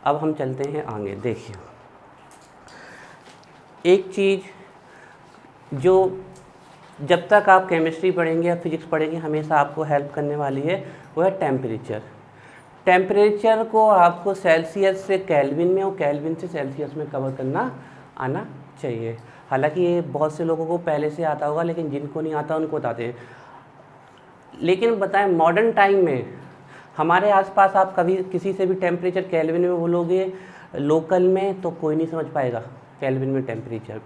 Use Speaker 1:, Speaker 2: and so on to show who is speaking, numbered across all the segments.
Speaker 1: अब हम चलते हैं आगे। देखिए, एक चीज़ जो जब तक आप केमिस्ट्री पढ़ेंगे या फिजिक्स पढ़ेंगे हमेशा आपको हेल्प करने वाली है, वो है टेम्परेचर। टेम्परेचर को आपको सेल्सियस से केल्विन में और केल्विन से सेल्सियस में कवर करना आना चाहिए। हालांकि ये बहुत से लोगों को पहले से आता होगा, लेकिन जिनको नहीं आता उनको बताते हैं। लेकिन बताएं, मॉडर्न टाइम में हमारे आसपास आप कभी किसी से भी टेम्परेचर केल्विन में बोलोगे लोकल में, तो कोई नहीं समझ पाएगा केल्विन में टेम्परेचर।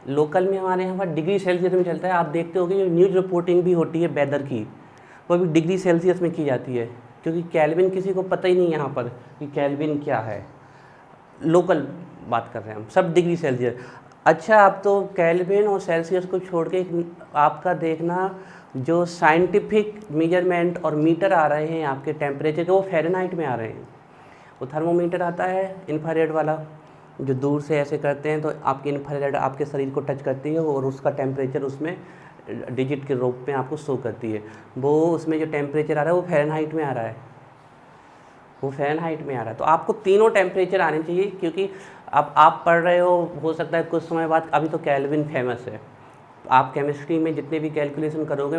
Speaker 1: लोकल में हमारे यहाँ पर डिग्री सेल्सियस में चलता है। आप देखते होगे जो न्यूज़ रिपोर्टिंग भी होती है वेदर की, वो भी डिग्री सेल्सियस में की जाती है, क्योंकि केल्विन किसी को पता ही नहीं यहाँ पर कि केल्विन क्या है। लोकल बात कर रहे हैं हम, सब डिग्री सेल्सियस। अच्छा, आप तो केल्विन और सेल्सियस को छोड़ के आपका देखना जो साइंटिफिक मेजरमेंट और मीटर आ रहे हैं आपके टेम्परेचर के, वो फ़ारेनहाइट में आ रहे हैं। वो थर्मोमीटर आता है इंफ्रारेड वाला, जो दूर से ऐसे करते हैं तो आपकी इंफ्रारेड आपके शरीर को टच करती है और उसका टेम्परेचर उसमें डिजिट के रूप में आपको शो करती है। वो उसमें जो टेम्परेचर आ रहा है वो फ़ारेनहाइट में आ रहा है, वो फ़ारेनहाइट में आ रहा है। तो आपको तीनों टेम्परेचर आने चाहिए, क्योंकि अब आप पढ़ रहे हो सकता है कुछ समय बाद, अभी तो केल्विन फेमस है। आप केमिस्ट्री में जितने भी कैलकुलेशन करोगे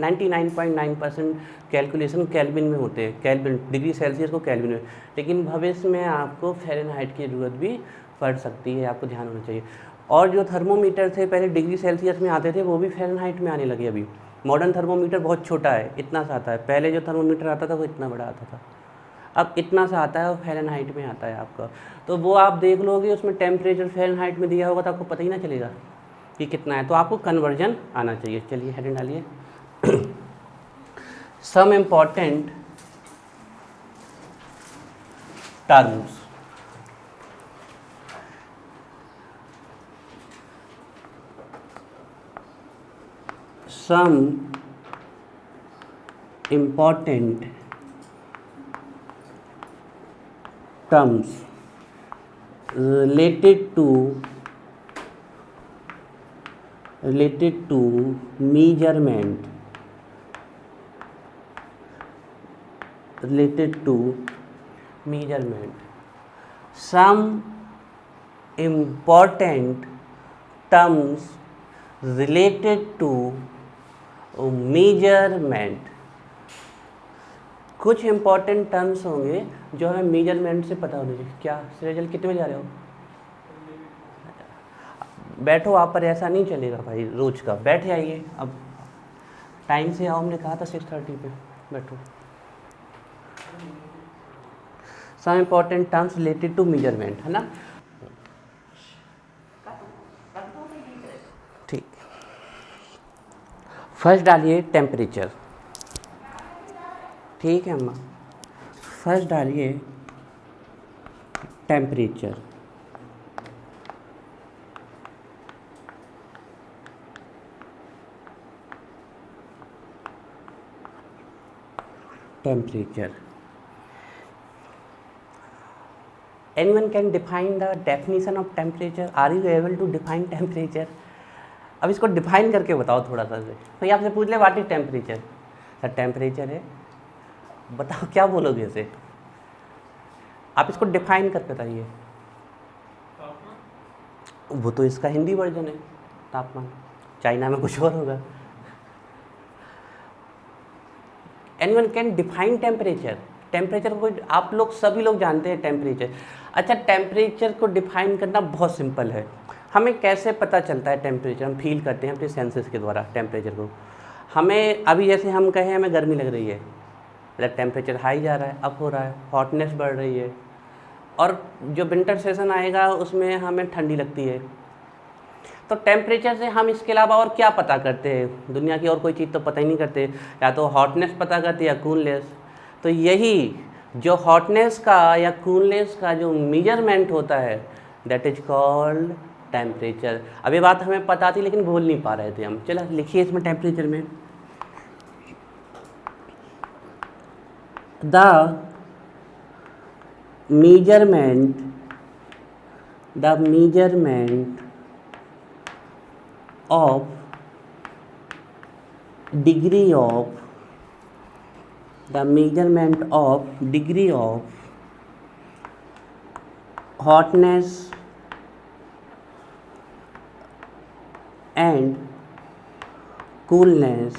Speaker 1: 99.9% कैलकुलेशन केल्विन में होते हैं, केल्विन डिग्री सेल्सियस को केल्विन में। लेकिन भविष्य में आपको फ़ारेनहाइट की ज़रूरत भी पड़ सकती है, आपको ध्यान होना चाहिए। और जो थर्मोमीटर थे पहले डिग्री सेल्सियस में आते थे, वो भी फ़ारेनहाइट में आने लगे अभी। मॉडर्न थर्मोमीटर बहुत छोटा है, इतना सा आता है। पहले जो थर्मोमीटर आता था वो इतना बड़ा आता था, अब इतना सा आता है और फ़ारेनहाइट में आता है आपका। तो वो आप देख लोगे उसमें टेम्परेचर फ़ारेनहाइट में दिया होगा तो आपको पता ही ना चलेगा कि कितना है। तो आपको कन्वर्जन आना चाहिए। चलिए हेडिंग डालिए। Some important terms. Some important terms related to measurement, some important terms related to measurement। कुछ इंपॉर्टेंट टर्म्स होंगे जो हमें मेजरमेंट से पता होने चाहिए। क्या रिजल्ट कितने बजे जा रहे हो? बैठो, आप पर ऐसा नहीं चलेगा भाई, रोज का बैठ जाइए। अब टाइम से आओ, हमने कहा था 6:30 पे बैठो। Some important terms related to measurement, है ना? ठीक, फर्स्ट डालिए टेम्परेचर। ठीक है अम्मा, फर्स्ट डालिए temperature. Temperature, anyone can define the definition of temperature? Are you able to define temperature? अब इसको डिफाइन करके बताओ थोड़ा सा। भाई आपसे पूछ ले what is temperature. Sir temperature है, बताओ क्या बोलोगे इसे? आप इसको डिफाइन करके बताइए। वो तो इसका हिंदी वर्जन है तापमान, चाइना में कुछ और होगा। Anyone can define temperature. Temperature को आप लोग सभी लोग जानते हैं टेम्परेचर। अच्छा, टेम्परेचर को डिफाइन करना बहुत सिंपल है। हमें कैसे पता चलता है टेम्परेचर? हम फील करते हैं अपने सेंसेस के द्वारा टेम्परेचर को। हमें अभी जैसे हम कहें हमें गर्मी लग रही है, मतलब टेम्परेचर हाई जा रहा है, अप हो रहा है, हॉटनेस बढ़ रही है। और जो विंटर सेशन आएगा उसमें हमें ठंडी लगती है। तो टेम्परेचर से हम इसके अलावा और क्या पता करते हैं? दुनिया की और कोई चीज़ तो पता ही नहीं करते, या तो हॉटनेस पता करते या कूलनेस। तो यही जो हॉटनेस का या कूलनेस का जो मेजरमेंट होता है दैट इज कॉल्ड टेम्परेचर। अब ये बात हमें पता थी लेकिन बोल नहीं पा रहे थे हम। चलो लिखिए इसमें टेम्परेचर में the measurement of degree of hotness and coolness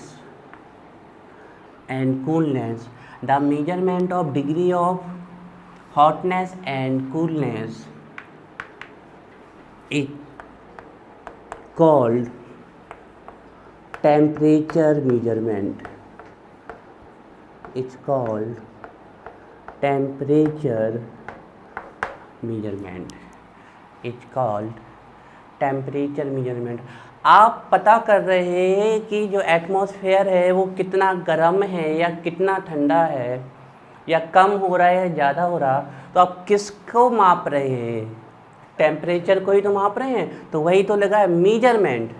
Speaker 1: the measurement of degree of hotness and coolness is called temperature measurement. It's called temperature measurement. It's called temperature measurement. आप पता कर रहे हैं कि जो एटमॉस्फेयर है वो कितना गर्म है या कितना ठंडा है, या कम हो रहा है या ज़्यादा हो रहा, तो आप किसको माप रहे हैं? टेम्परेचर को ही तो माप रहे हैं, तो वही तो लगा है मीजरमेंट।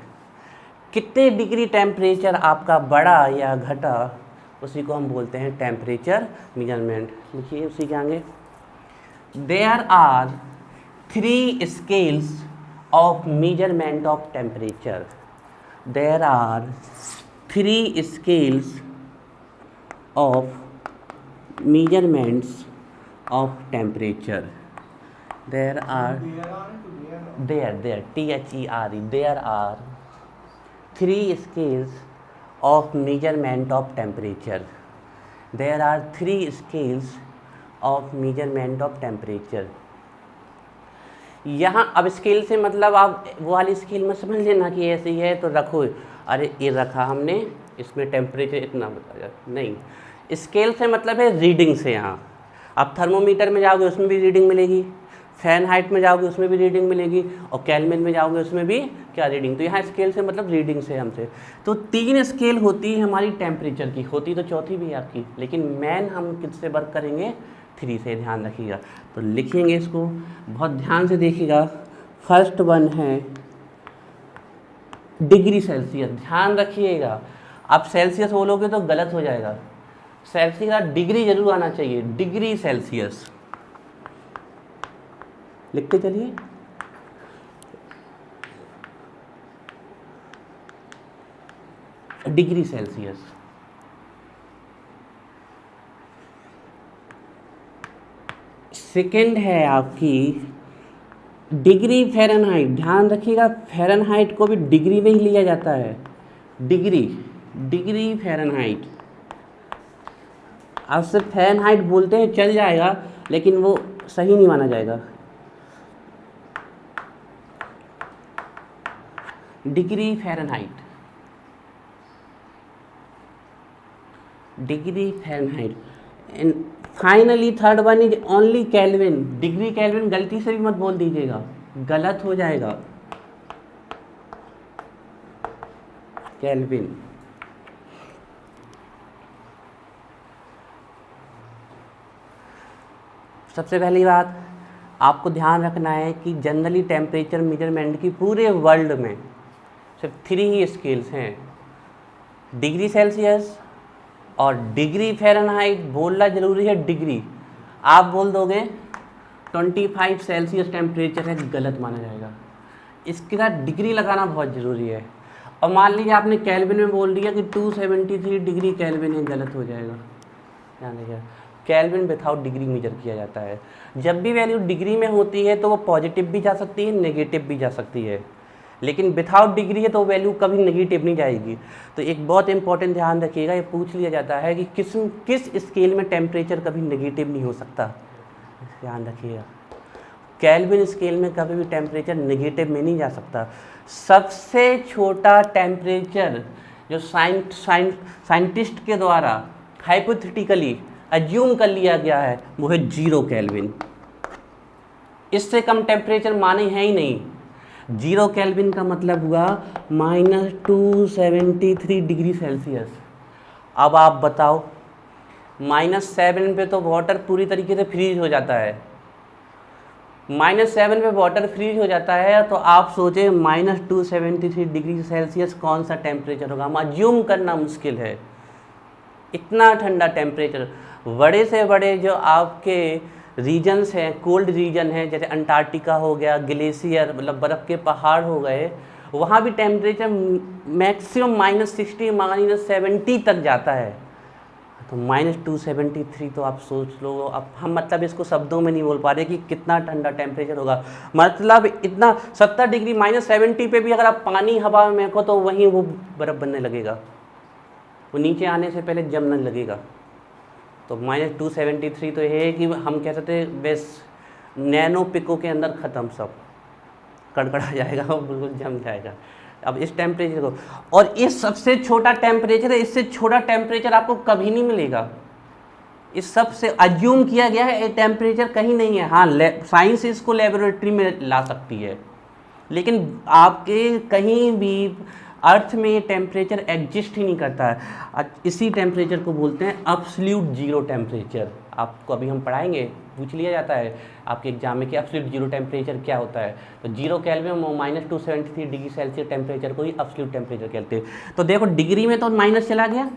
Speaker 1: कितने डिग्री टेम्परेचर आपका बढ़ा या घटा, उसी को हम बोलते हैं टेम्परेचर मीजरमेंट। लिखिए उसी के आगे, there are 3 scales of measurement of temperature. There are 3 scales of measurements of temperature. There are there THERE there are 3 scales of measurement of temperature. There are 3 scales of measurement of temperature. यहाँ अब scale से मतलब आप वो वाली scale में समझ लेना कि ऐसी है तो रखो, अरे ये रखा हमने, इसमें टेम्परेचर इतना बताया नहीं। स्केल से मतलब है रीडिंग से। यहाँ आप थर्मोमीटर में जाओगे उसमें भी रीडिंग मिलेगी, फ़ारेनहाइट में जाओगे उसमें भी रीडिंग मिलेगी, और केल्विन में जाओगे उसमें भी क्या रीडिंग। तो यहाँ स्केल से मतलब रीडिंग से हमसे। तो 3 स्केल होती है हमारी टेम्परेचर की, होती तो चौथी भी है आपकी, लेकिन मेन हम किससे वर्क करेंगे? 3 से। ध्यान रखिएगा, तो लिखेंगे इसको, बहुत ध्यान से देखिएगा। फर्स्ट वन है डिग्री सेल्सियस। ध्यान रखिएगा, आप सेल्सियस बोलोगे तो गलत हो जाएगा, सेल्सियस का डिग्री जरूर आना चाहिए। डिग्री सेल्सियस लिखते चलिए। Degree Celsius. सेकेंड है आपकी डिग्री फ़ारेनहाइट। ध्यान रखिएगा, फ़ारेनहाइट को भी डिग्री में ही लिया जाता है। Degree Fahrenheit. आप सिर्फ फ़ारेनहाइट बोलते हैं चल जाएगा, लेकिन वो सही नहीं माना जाएगा। Degree Fahrenheit, degree Fahrenheit. And finally third one is only kelvin. Degree kelvin गलती से भी मत बोल दीजिएगा, गलत हो जाएगा। केल्विन। सबसे पहली बात आपको ध्यान रखना है कि जनरली टेम्परेचर मेजरमेंट की पूरे वर्ल्ड में सिर्फ 3 ही स्केल्स हैं, डिग्री सेल्सियस और डिग्री फ़ारेनहाइट। बोलना ज़रूरी है डिग्री। आप बोल दोगे 25 सेल्सियस टेम्परेचर है, गलत माना जाएगा। इसके साथ डिग्री लगाना बहुत ज़रूरी है। और मान लीजिए आपने केल्विन में बोल दिया कि 273 डिग्री केल्विन है, गलत हो जाएगा। ध्यान रखिएगा, केल्विन विथआउट डिग्री मेजर किया जाता है। जब भी वैल्यू डिग्री में होती है तो वो पॉजिटिव भी जा सकती है, नेगेटिव भी जा सकती है, लेकिन विथआउट डिग्री है तो वैल्यू कभी नेगेटिव नहीं जाएगी। तो एक बहुत इंपॉर्टेंट ध्यान रखिएगा, ये पूछ लिया जाता है कि किस स्केल में टेम्परेचर कभी नेगेटिव नहीं हो सकता। ध्यान रखिएगा, केल्विन स्केल में कभी भी टेम्परेचर नेगेटिव में नहीं जा सकता। सबसे छोटा टेम्परेचर जो साइंटिस्ट के द्वारा हाइपोथेटिकली अज्यूम कर लिया गया है वो है 0 केल्विन। इससे कम टेम्परेचर माने हैं ही नहीं। 0 केल्विन का मतलब हुआ -273 डिग्री सेल्सियस। अब आप बताओ, -7 पे तो वाटर पूरी तरीके से फ्रीज हो जाता है। -7 पे वाटर फ्रीज हो जाता है, तो आप सोचें -273 डिग्री सेल्सियस कौन सा टेम्परेचर होगा। हम अज्यूम करना मुश्किल है, इतना ठंडा टेम्परेचर। बड़े से बड़े जो आपके रीजन्स हैं, कोल्ड रीजन है, जैसे अंटार्कटिका हो गया, ग्लेशियर मतलब बर्फ़ के पहाड़ हो गए, वहाँ भी टेम्परेचर मैक्सिमम -60 -70 तक जाता है। तो -273, तो आप सोच लो, अब हम मतलब इसको शब्दों में नहीं बोल पा रहे कि कितना ठंडा टेम्परेचर होगा। मतलब इतना 70 डिग्री -70 पे भी अगर आप पानी हवा में फेंको तो वहीं वो बर्फ़ बनने लगेगा, वो नीचे आने से पहले जमने लगेगा। तो -273 तो ये है कि हम कह सकते हैं बस नैनो पिको के अंदर ख़त्म, सब कड़कड़ा जाएगा और बिल्कुल जम जाएगा। अब इस टेम्परेचर को, और ये सबसे छोटा टेम्परेचर है, इससे छोटा टेम्परेचर आपको कभी नहीं मिलेगा। इस सबसे अज्यूम किया गया है ये टेम्परेचर कहीं नहीं है। हाँ, साइंस इसको लेबोरेटरी में ला सकती है, लेकिन आपके कहीं भी अर्थ में ये टेम्परेचर एग्जिस्ट ही नहीं करता है। इसी टेम्परेचर को बोलते हैं एब्सोल्यूट जीरो टेम्परेचर। आपको अभी हम पढ़ाएंगे, पूछ लिया जाता है आपके एग्जाम में कि एब्सोल्यूट जीरो टेम्परेचर क्या होता है। तो 0 केल्विन -273 डिग्री सेल्सियस टेम्परेचर को ही एब्सोल्यूट टेम्परेचर कहते हैं। तो देखो डिग्री में तो माइनस चला गया,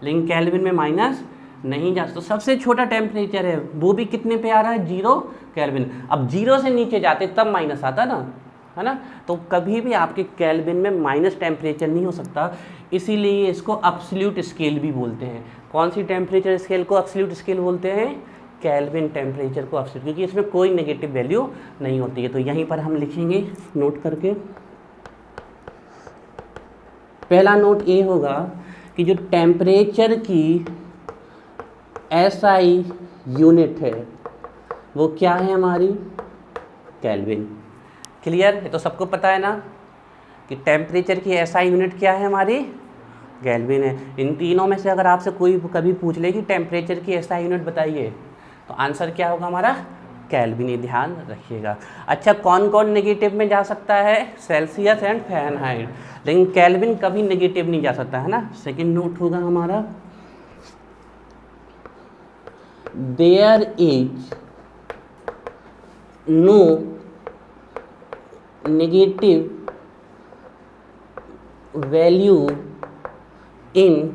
Speaker 1: लेकिन केल्विन में माइनस नहीं जा। तो सबसे छोटा टेम्परेचर है वो भी कितने पे आ रहा है, 0 केल्विन। अब 0 से नीचे जाते तब माइनस आता ना, है ना। तो कभी भी आपके केल्विन में माइनस टेम्परेचर नहीं हो सकता, इसीलिए इसको एब्सोल्यूट स्केल भी बोलते हैं। कौन सी टेम्परेचर स्केल को एब्सोल्यूट स्केल बोलते हैं, केल्विन टेम्परेचर को एब्सोल्यूट, क्योंकि इसमें कोई नेगेटिव वैल्यू नहीं होती है। तो यहीं पर हम लिखेंगे नोट करके, पहला नोट ये होगा कि जो टेम्परेचर की एसआई यूनिट है वो क्या है हमारी, केल्विन। क्लियर, ये तो सबको पता है ना कि टेम्परेचर की एसआई यूनिट क्या है हमारी, केल्विन है। इन तीनों में से अगर आपसे कोई कभी पूछ ले कि टेम्परेचर की एसआई यूनिट बताइए, तो आंसर क्या होगा हमारा, केल्विन। ये ध्यान रखिएगा। अच्छा, कौन कौन नेगेटिव में जा सकता है, सेल्सियस एंड फ़ारेनहाइट, लेकिन केल्विन कभी नेगेटिव नहीं जा सकता, है ना। सेकंड नोट होगा हमारा, there is no negative value in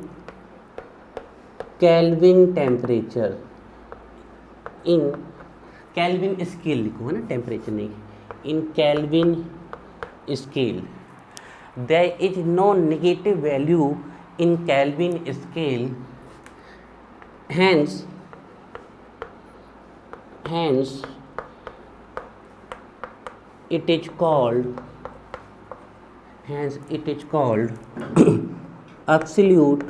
Speaker 1: Kelvin temperature, in Kelvin scale लिखो, है ना, टेम्परेचर नहीं, in Kelvin scale. There is no negative value in Kelvin scale, hence it is called absolute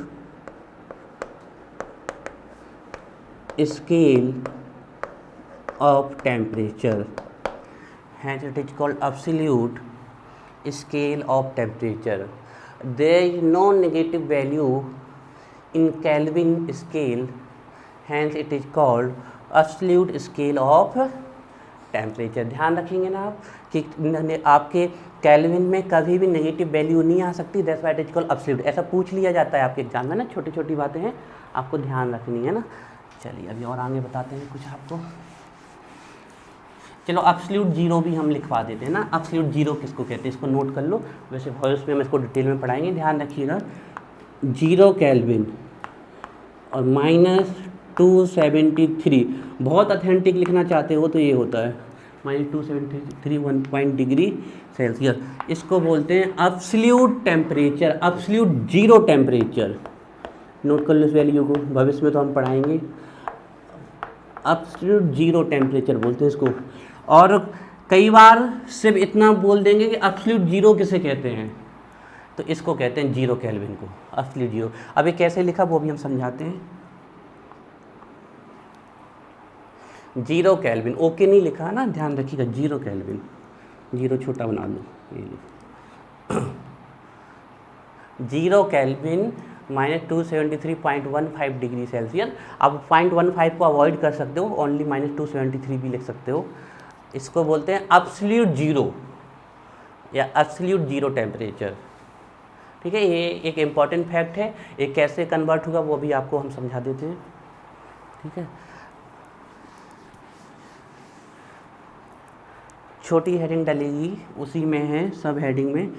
Speaker 1: scale of temperature. Hence it is called absolute scale of temperature. There is no negative value in Kelvin scale, hence it is called absolute scale of temperature. ध्यान रखेंगे ना आप कि आपके kelvin में कभी भी negative value नहीं आ सकती, that's why it is called absolute. ऐसा पूछ लिया जाता है आपके एग्जाम में ना, छोटी छोटी बातें हैं आपको ध्यान रखनी है ना। चलिए अभी और आगे बताते हैं कुछ आपको। चलो एब्सोल्यूट जीरो भी हम लिखवा देते हैं ना। एब्सोल्यूट जीरो किसको कहते हैं, इसको नोट कर लो, वैसे वॉइस में हम इसको डिटेल में पढ़ाएंगे, ध्यान रखिएगा। 0 केल्विन और -273, बहुत अथेंटिक लिखना चाहते हो तो ये होता है -273 1 डिग्री सेल्सियस। इसको बोलते हैं absolute temperature, absolute zero temperature. Note कर लो इस वैल्यू को, भविष्य में तो हम पढ़ाएंगे। एब्सोल्यूट जीरो टेम्परेचर बोलते हैं इसको। और कई बार सिर्फ इतना बोल देंगे कि एब्सोल्यूट जीरो किसे कहते हैं, तो इसको कहते हैं 0 केल्विन को, एब्सोल्यूट जीरो। अब ये कैसे लिखा वो भी हम समझाते हैं। 0 केल्विन, ओके नहीं लिखा ना, ध्यान रखिएगा, 0 केल्विन, 0 छोटा बना लो, ये लो 0 केल्विन -273.15 डिग्री सेल्सियस। अब 0.15 को अवॉइड कर सकते हो, ओनली -273 भी लिख सकते हो। इसको बोलते हैं एब्सोल्यूट जीरो या एब्सोल्यूट जीरो टेम्परेचर। ठीक है, ये एक इम्पॉर्टेंट फैक्ट है। ये कैसे कन्वर्ट होगा वो भी आपको हम समझा देते हैं। ठीक है, छोटी हेडिंग डलेगी, उसी में है सब हेडिंग में,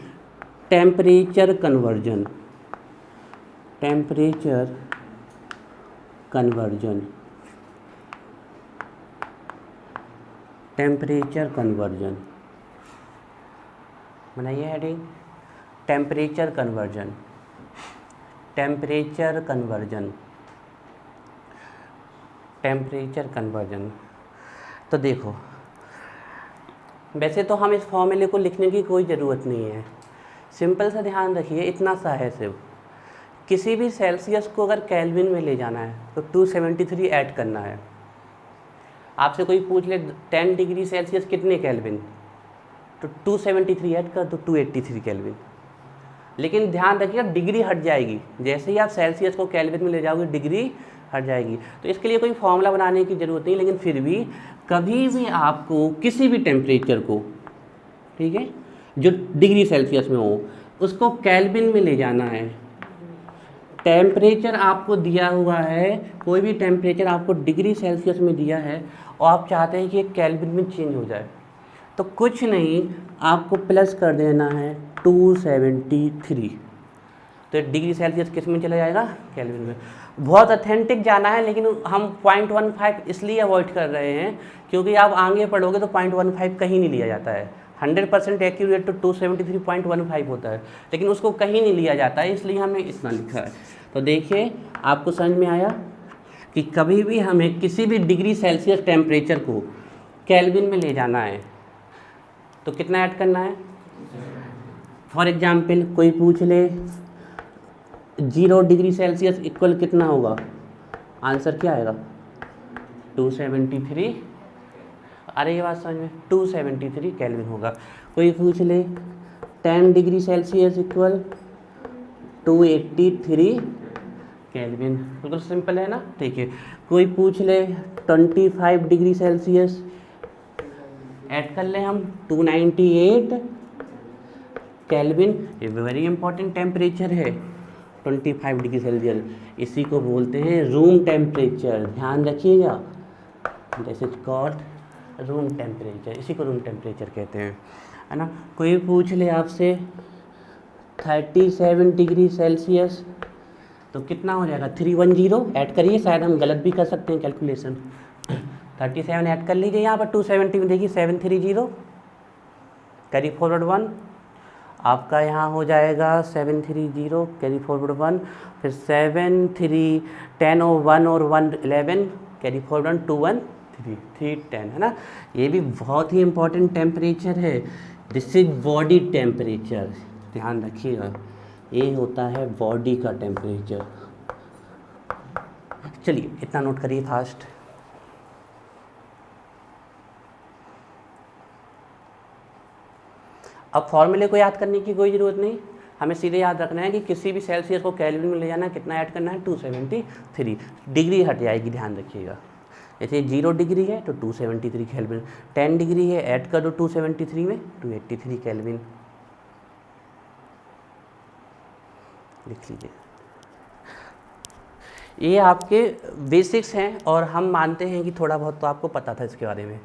Speaker 1: temperature conversion, temperature conversion, temperature conversion. बनाइए heading, temperature conversion, temperature conversion. Temperature conversion. तो देखो, वैसे तो हम इस फॉर्मूले को लिखने की कोई ज़रूरत नहीं है, सिंपल सा ध्यान रखिए, इतना सा है सिर्फ। किसी भी सेल्सियस को अगर केल्विन में ले जाना है तो 273 ऐड करना है। आपसे कोई पूछ ले 10 डिग्री सेल्सियस कितने केल्विन, तो 273 ऐड कर दो, 283 केल्विन। लेकिन ध्यान रखिएगा डिग्री हट जाएगी, जैसे ही आप सेल्सियस को केल्विन में ले जाओगे डिग्री हट जाएगी। तो इसके लिए कोई फॉर्मूला बनाने की ज़रूरत नहीं, लेकिन फिर भी कभी भी आपको किसी भी टेम्परेचर को, ठीक है, जो डिग्री सेल्सियस में हो, उसको केल्विन में ले जाना है। टेम्परेचर आपको दिया हुआ है, कोई भी टेम्परेचर आपको डिग्री सेल्सियस में दिया है और आप चाहते हैं कि केल्विन में चेंज हो जाए, तो कुछ नहीं, आपको प्लस कर देना है 273। तो डिग्री सेल्सियस किस में चला जाएगा, केल्विन में। बहुत ऑथेंटिक जाना है, लेकिन हम 0.15 इसलिए अवॉइड कर रहे हैं क्योंकि आप आगे पढ़ोगे तो 0.15 कहीं नहीं लिया जाता है। 100% एक्यूरेट तो 273.15 होता है, लेकिन उसको कहीं नहीं लिया जाता है, इसलिए हमने इतना लिखा है। तो देखिए, आपको समझ में आया कि कभी भी हमें किसी भी डिग्री सेल्सियस टेम्परेचर को केल्विन में ले जाना है तो कितना ऐड करना है। फॉर एग्जाम्पल कोई पूछ ले 0 डिग्री सेल्सियस इक्वल कितना होगा, आंसर क्या आएगा, 273। अरे ये बात समझ में, 273 केल्विन होगा। कोई पूछ ले 10 डिग्री सेल्सियस इक्वल 283 केल्विन, बिल्कुल सिंपल है ना। ठीक है, कोई पूछ ले 25 डिग्री सेल्सियस, ऐड कर ले हम 298 केल्विन। ये वेरी इंपॉर्टेंट टेम्परेचर है 25 डिग्री सेल्सियस, इसी को बोलते हैं रूम टेम्परेचर, ध्यान रखिएगा। This is called room temperature, इसी को रूम टेम्परेचर कहते हैं, है ना। कोई पूछ ले आपसे 37 डिग्री सेल्सियस, तो कितना हो जाएगा, 310 ऐड करिए, शायद हम गलत भी कर सकते हैं कैलकुलेशन। 37 ऐड कर लीजिए यहाँ पर 270 में, देखिए 730, कैरी फॉरवर्ड 1, आपका यहाँ हो जाएगा 730, कैरी फॉरवर्ड 1, फिर 7 3 10 और 1 और 1 11, कैरी फॉरवर्ड 2 1 3 3 10, है ना। ये भी बहुत ही इंपॉर्टेंट टेम्परेचर है, दिस इज बॉडी टेम्परेचर, ध्यान रखिएगा, ये होता है बॉडी का टेम्परेचर। चलिए इतना नोट करिए फास्ट। अब फॉर्मूले को याद करने की कोई ज़रूरत नहीं, हमें सीधे याद रखना है कि किसी भी सेल्सियस को केल्विन में ले जाना है, कितना ऐड करना है, 273, डिग्री हट जाएगी, ध्यान रखिएगा। जैसे 0 डिग्री है तो 273 केल्विन, 10 डिग्री है ऐड कर दो 273 में, 283 केल्विन, लिख लीजिए। ये आपके बेसिक्स हैं और हम मानते हैं कि थोड़ा बहुत तो आपको पता था इसके बारे में।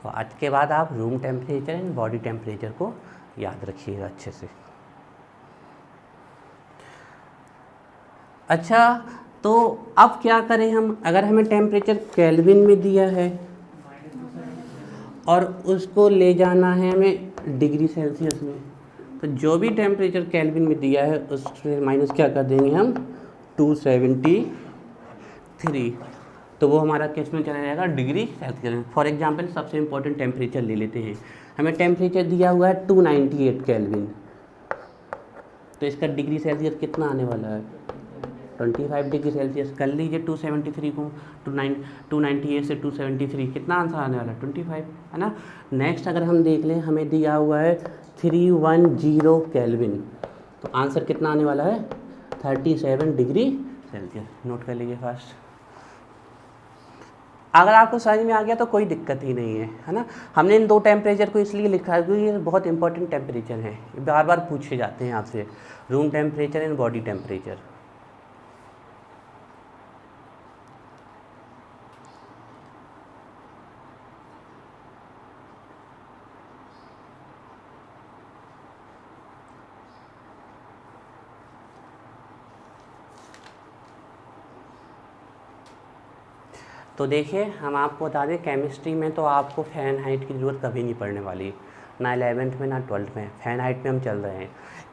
Speaker 1: तो आज के बाद आप room temperature and body temperature को याद रखिएगा अच्छे से। अच्छा, तो अब क्या करें हम, अगर हमें टेम्परेचर केल्विन में दिया है और उसको ले जाना है हमें डिग्री सेल्सियस में, तो जो भी टेम्परेचर केल्विन में दिया है उससे माइनस क्या कर देंगे हम, 273, तो वो हमारा किस में चला जाएगा, डिग्री सेल्सियस में। फॉर एग्जांपल सबसे इंपॉर्टेंट टेम्परेचर ले लेते हैं, हमें टेम्परेचर दिया हुआ है 298 केल्विन, तो इसका डिग्री सेल्सियस कितना आने वाला है, 25 डिग्री सेल्सियस। कर लीजिए 273 को 298 से 273, कितना आंसर आने वाला है, 25, है ना। नेक्स्ट अगर हम देख लें, हमें दिया हुआ है 310 केल्विन, तो आंसर कितना आने वाला है, 37 डिग्री सेल्सियस। नोट कर लीजिए फास्ट। अगर आपको समझ में आ गया तो कोई दिक्कत ही नहीं है ना। हमने इन दो टेम्परेचर को इसलिए लिखा है क्योंकि ये बहुत इंपॉर्टेंट टेम्परेचर हैं, बार बार पूछे जाते हैं आपसे, room temperature and body temperature. तो देखिए हम आपको बता दें केमिस्ट्री में तो आपको फ़ारेनहाइट की ज़रूरत कभी नहीं पड़ने वाली, ना 11th में ना 12th में। फ़ारेनहाइट में हम चल रहे हैं,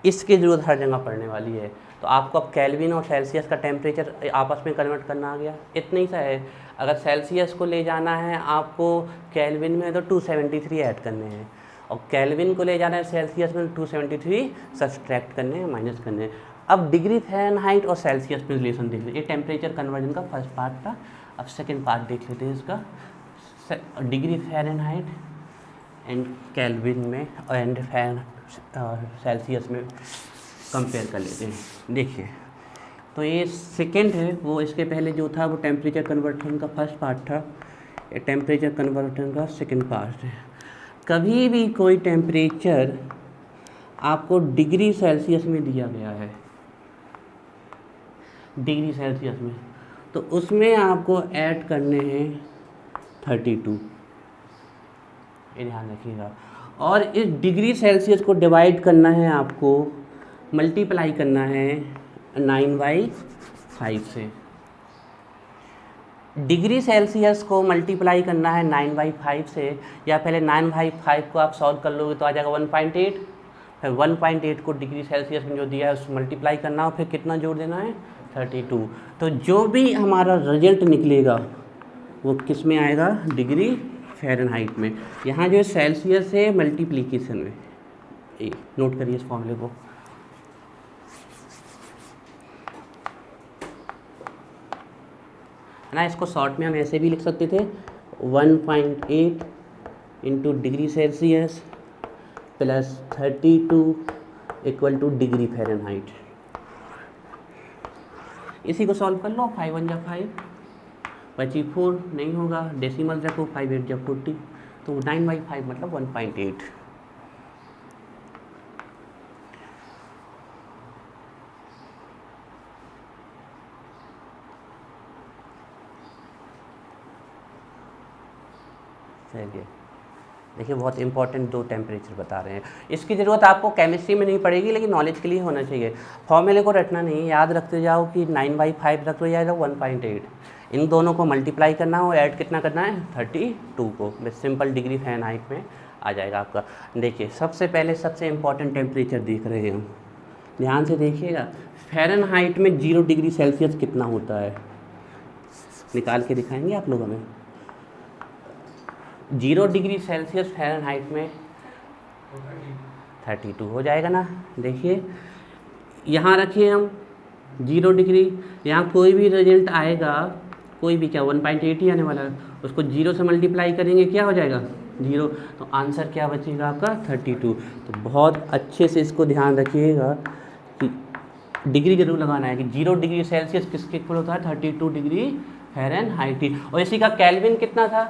Speaker 1: इसकी ज़रूरत हर जगह पड़ने वाली है। तो आपको अब केल्विन और सेल्सियस का टेम्परेचर आपस में कन्वर्ट करना आ गया, इतना ही सा है। अगर सेल्सियस को ले जाना है आपको केल्विन में तो 273 ऐड करने हैं, और केल्विन को ले जाना है सेल्सियस में 273 सब्सट्रैक्ट करने हैं, माइनस करने हैं। अब डिग्री फ़ारेनहाइट और सेल्सियस में रिलेशन देख लीजिए। ये टेम्परेचर कन्वर्जन का फर्स्ट पार्ट था। अब सेकंड पार्ट देख लेते हैं इसका। डिग्री फ़ारेनहाइट एंड केल्विन में एंड सेल्सियस में कंपेयर कर लेते हैं। देखिए तो ये सेकंड है, वो इसके पहले जो था वो टेम्परेचर कन्वर्जन का फर्स्ट पार्ट था, ये टेम्परेचर कन्वर्जन का सेकंड पार्ट है। कभी भी कोई टेम्परेचर आपको डिग्री सेल्सियस में दिया गया है, डिग्री सेल्सियस में, तो उसमें आपको ऐड करने हैं 32, ये ध्यान रखिएगा। और इस डिग्री सेल्सियस को डिवाइड करना है आपको, मल्टीप्लाई करना है 9/5 से। डिग्री सेल्सियस को मल्टीप्लाई करना है 9/5 से, या पहले 9/5 को आप सॉल्व कर लोगे तो आ जाएगा 1.8, फिर 1.8 को डिग्री सेल्सियस में जो दिया है उसको मल्टीप्लाई करना और फिर कितना जोड़ देना है 32। तो जो भी हमारा रिजल्ट निकलेगा वो किस में आएगा, डिग्री फ़ारेनहाइट में। यहाँ जो सेल्सियस है मल्टीप्लिकेशन में, नोट करिए इस फॉर्मूले को। है ना, इसको शॉर्ट में हम ऐसे भी लिख सकते थे 1.8 into degree Celsius plus 32 equal two degree Fahrenheit. इसी को सॉल्व कर लो, 5 1 जा 5, 4 नहीं होगा, डेसिमल रखो, 5 8 जा 40, तो 9/5 मतलब 1.8। चलिए देखिए, बहुत इंपॉर्टेंट दो टेम्परेचर बता रहे हैं। इसकी ज़रूरत आपको केमिस्ट्री में नहीं पड़ेगी, लेकिन नॉलेज के लिए होना चाहिए। फॉर्मूले को रटना नहीं, याद रखते जाओ कि 9/5 रख लो या 1.8, इन दोनों को मल्टीप्लाई करना हो, ऐड कितना करना है 32 को, बस सिंपल डिग्री फ़ारेनहाइट में आ जाएगा आपका। देखिए सबसे पहले सबसे इम्पॉर्टेंट टेम्परेचर देख रहे हैं हम, ध्यान से देखिएगा। फ़ारेनहाइट में 0 डिग्री सेल्सियस कितना होता है, निकाल के दिखाएंगे आप लोग हमें। 0 डिग्री सेल्सियस फ़ारेनहाइट में 32 हो जाएगा ना। देखिए यहाँ रखिए हम 0 डिग्री, यहाँ कोई भी रिजल्ट आएगा, कोई भी, क्या 1.8 ही आने वाला है, उसको 0 से मल्टीप्लाई करेंगे क्या हो जाएगा 0, तो आंसर क्या बचेगा आपका 32। तो बहुत अच्छे से इसको ध्यान रखिएगा कि डिग्री जरूर लगाना है कि 0 डिग्री सेल्सियस किसके इक्वल होता है 32 डिग्री फ़ारेनहाइट। और इसी का केल्विन कितना था,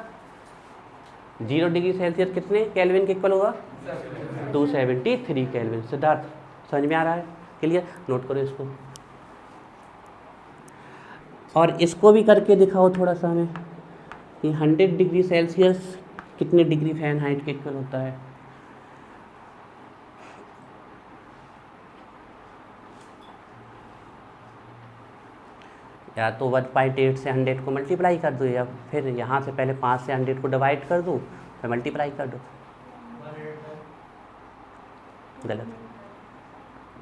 Speaker 1: 0 डिग्री सेल्सियस कितने केल्विन के इक्वल होगा 273 केल्विन। सिद्धार्थ समझ में आ रहा है, क्लियर, नोट करो इसको। और इसको भी करके दिखाओ थोड़ा सा हमें कि 100 डिग्री सेल्सियस कितने डिग्री फ़ारेनहाइट के इक्वल होता है। या तो 1.8 से 100 को मल्टीप्लाई कर दो, या फिर यहाँ से पहले 5 से 100 को डिवाइड कर दो, फिर मल्टीप्लाई कर दो। गलत,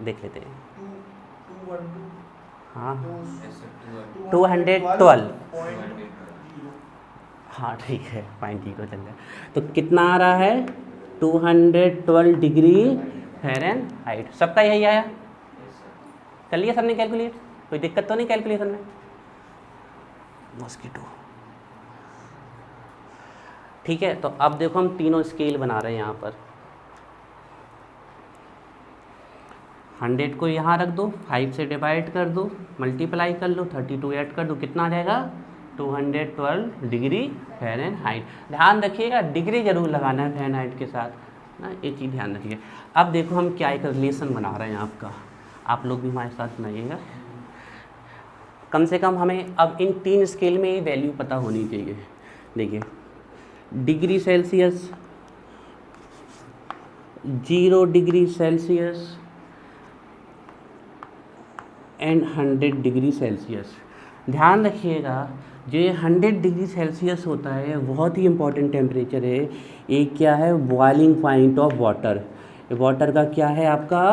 Speaker 1: देख लेते हैं। हाँ 212, हाँ ठीक है, 0.0 चल रहा है। तो कितना आ रहा है 212 डिग्री फ़ारेनहाइट। सबका यही आया, कर लिया सबने कैलकुलेट, कोई दिक्कत तो नहीं कैलकुलेशन में। मॉस्किटो, ठीक है। तो अब देखो हम तीनों स्केल बना रहे हैं यहाँ पर। 100 को यहाँ रख दो, 5 से डिवाइड कर दो, मल्टीप्लाई कर लो, 32 ऐड कर दो, कितना आ जाएगा 212 डिग्री फ़ारेनहाइट। ध्यान रखिएगा डिग्री जरूर लगाना है फ़ारेनहाइट के साथ ना, ये चीज़ ध्यान रखिए। अब देखो हम क्या एक रिलेशन बना रहे हैं आपका, आप लोग भी हमारे साथ बनाइएगा। कम से कम हमें अब इन 3 स्केल में ये वैल्यू पता होनी चाहिए। देखिए degree Celsius, 0 degree Celsius and 100 degree Celsius. ध्यान रखिएगा, जो ये 100 डिग्री सेल्सियस होता है बहुत ही इंपॉर्टेंट टेम्परेचर है। एक क्या है, boiling point of water. Water का क्या है आपका,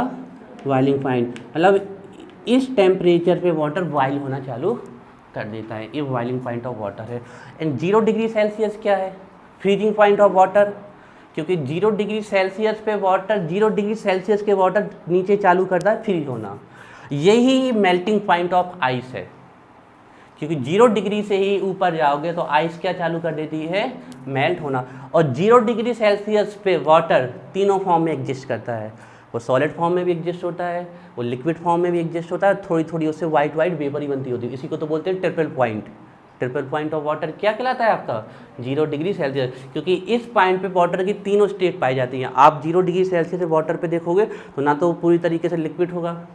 Speaker 1: बॉइलिंग पॉइंट, मतलब इस टेम्परेचर पे वाटर बॉइल होना चालू कर देता है, ये बॉइलिंग पॉइंट ऑफ वाटर है। एंड 0 डिग्री सेल्सियस क्या है, फ्रीजिंग पॉइंट ऑफ वाटर, क्योंकि 0 डिग्री सेल्सियस पे वाटर, 0 डिग्री सेल्सियस के वाटर नीचे चालू करता है फ्रीज होना। यही मेल्टिंग पॉइंट ऑफ आइस है, क्योंकि 0 डिग्री से ही ऊपर जाओगे तो आइस क्या चालू कर देती है, मेल्ट होना। और 0 डिग्री सेल्सियस पे वाटर तीनों फॉर्म में एग्जिस्ट करता है, वो सॉलिड फॉर्म में भी एग्जिस्ट होता है, वो लिक्विड फॉर्म में भी एग्जिस्ट होता है, थोड़ी थोड़ी उससे वाइट वाइट वेपर ही बनती होती है। इसी को तो बोलते हैं triple point. Triple point of water क्या कहलाता है आपका, 0 डिग्री सेल्सियस, क्योंकि इस पॉइंट पे वाटर की तीनों स्टेट पाई जाती हैं। आप 0 डिग्री सेल्सियस से वाटर पे देखोगे तो ना तो पूरी तरीके से लिक्विड होगा,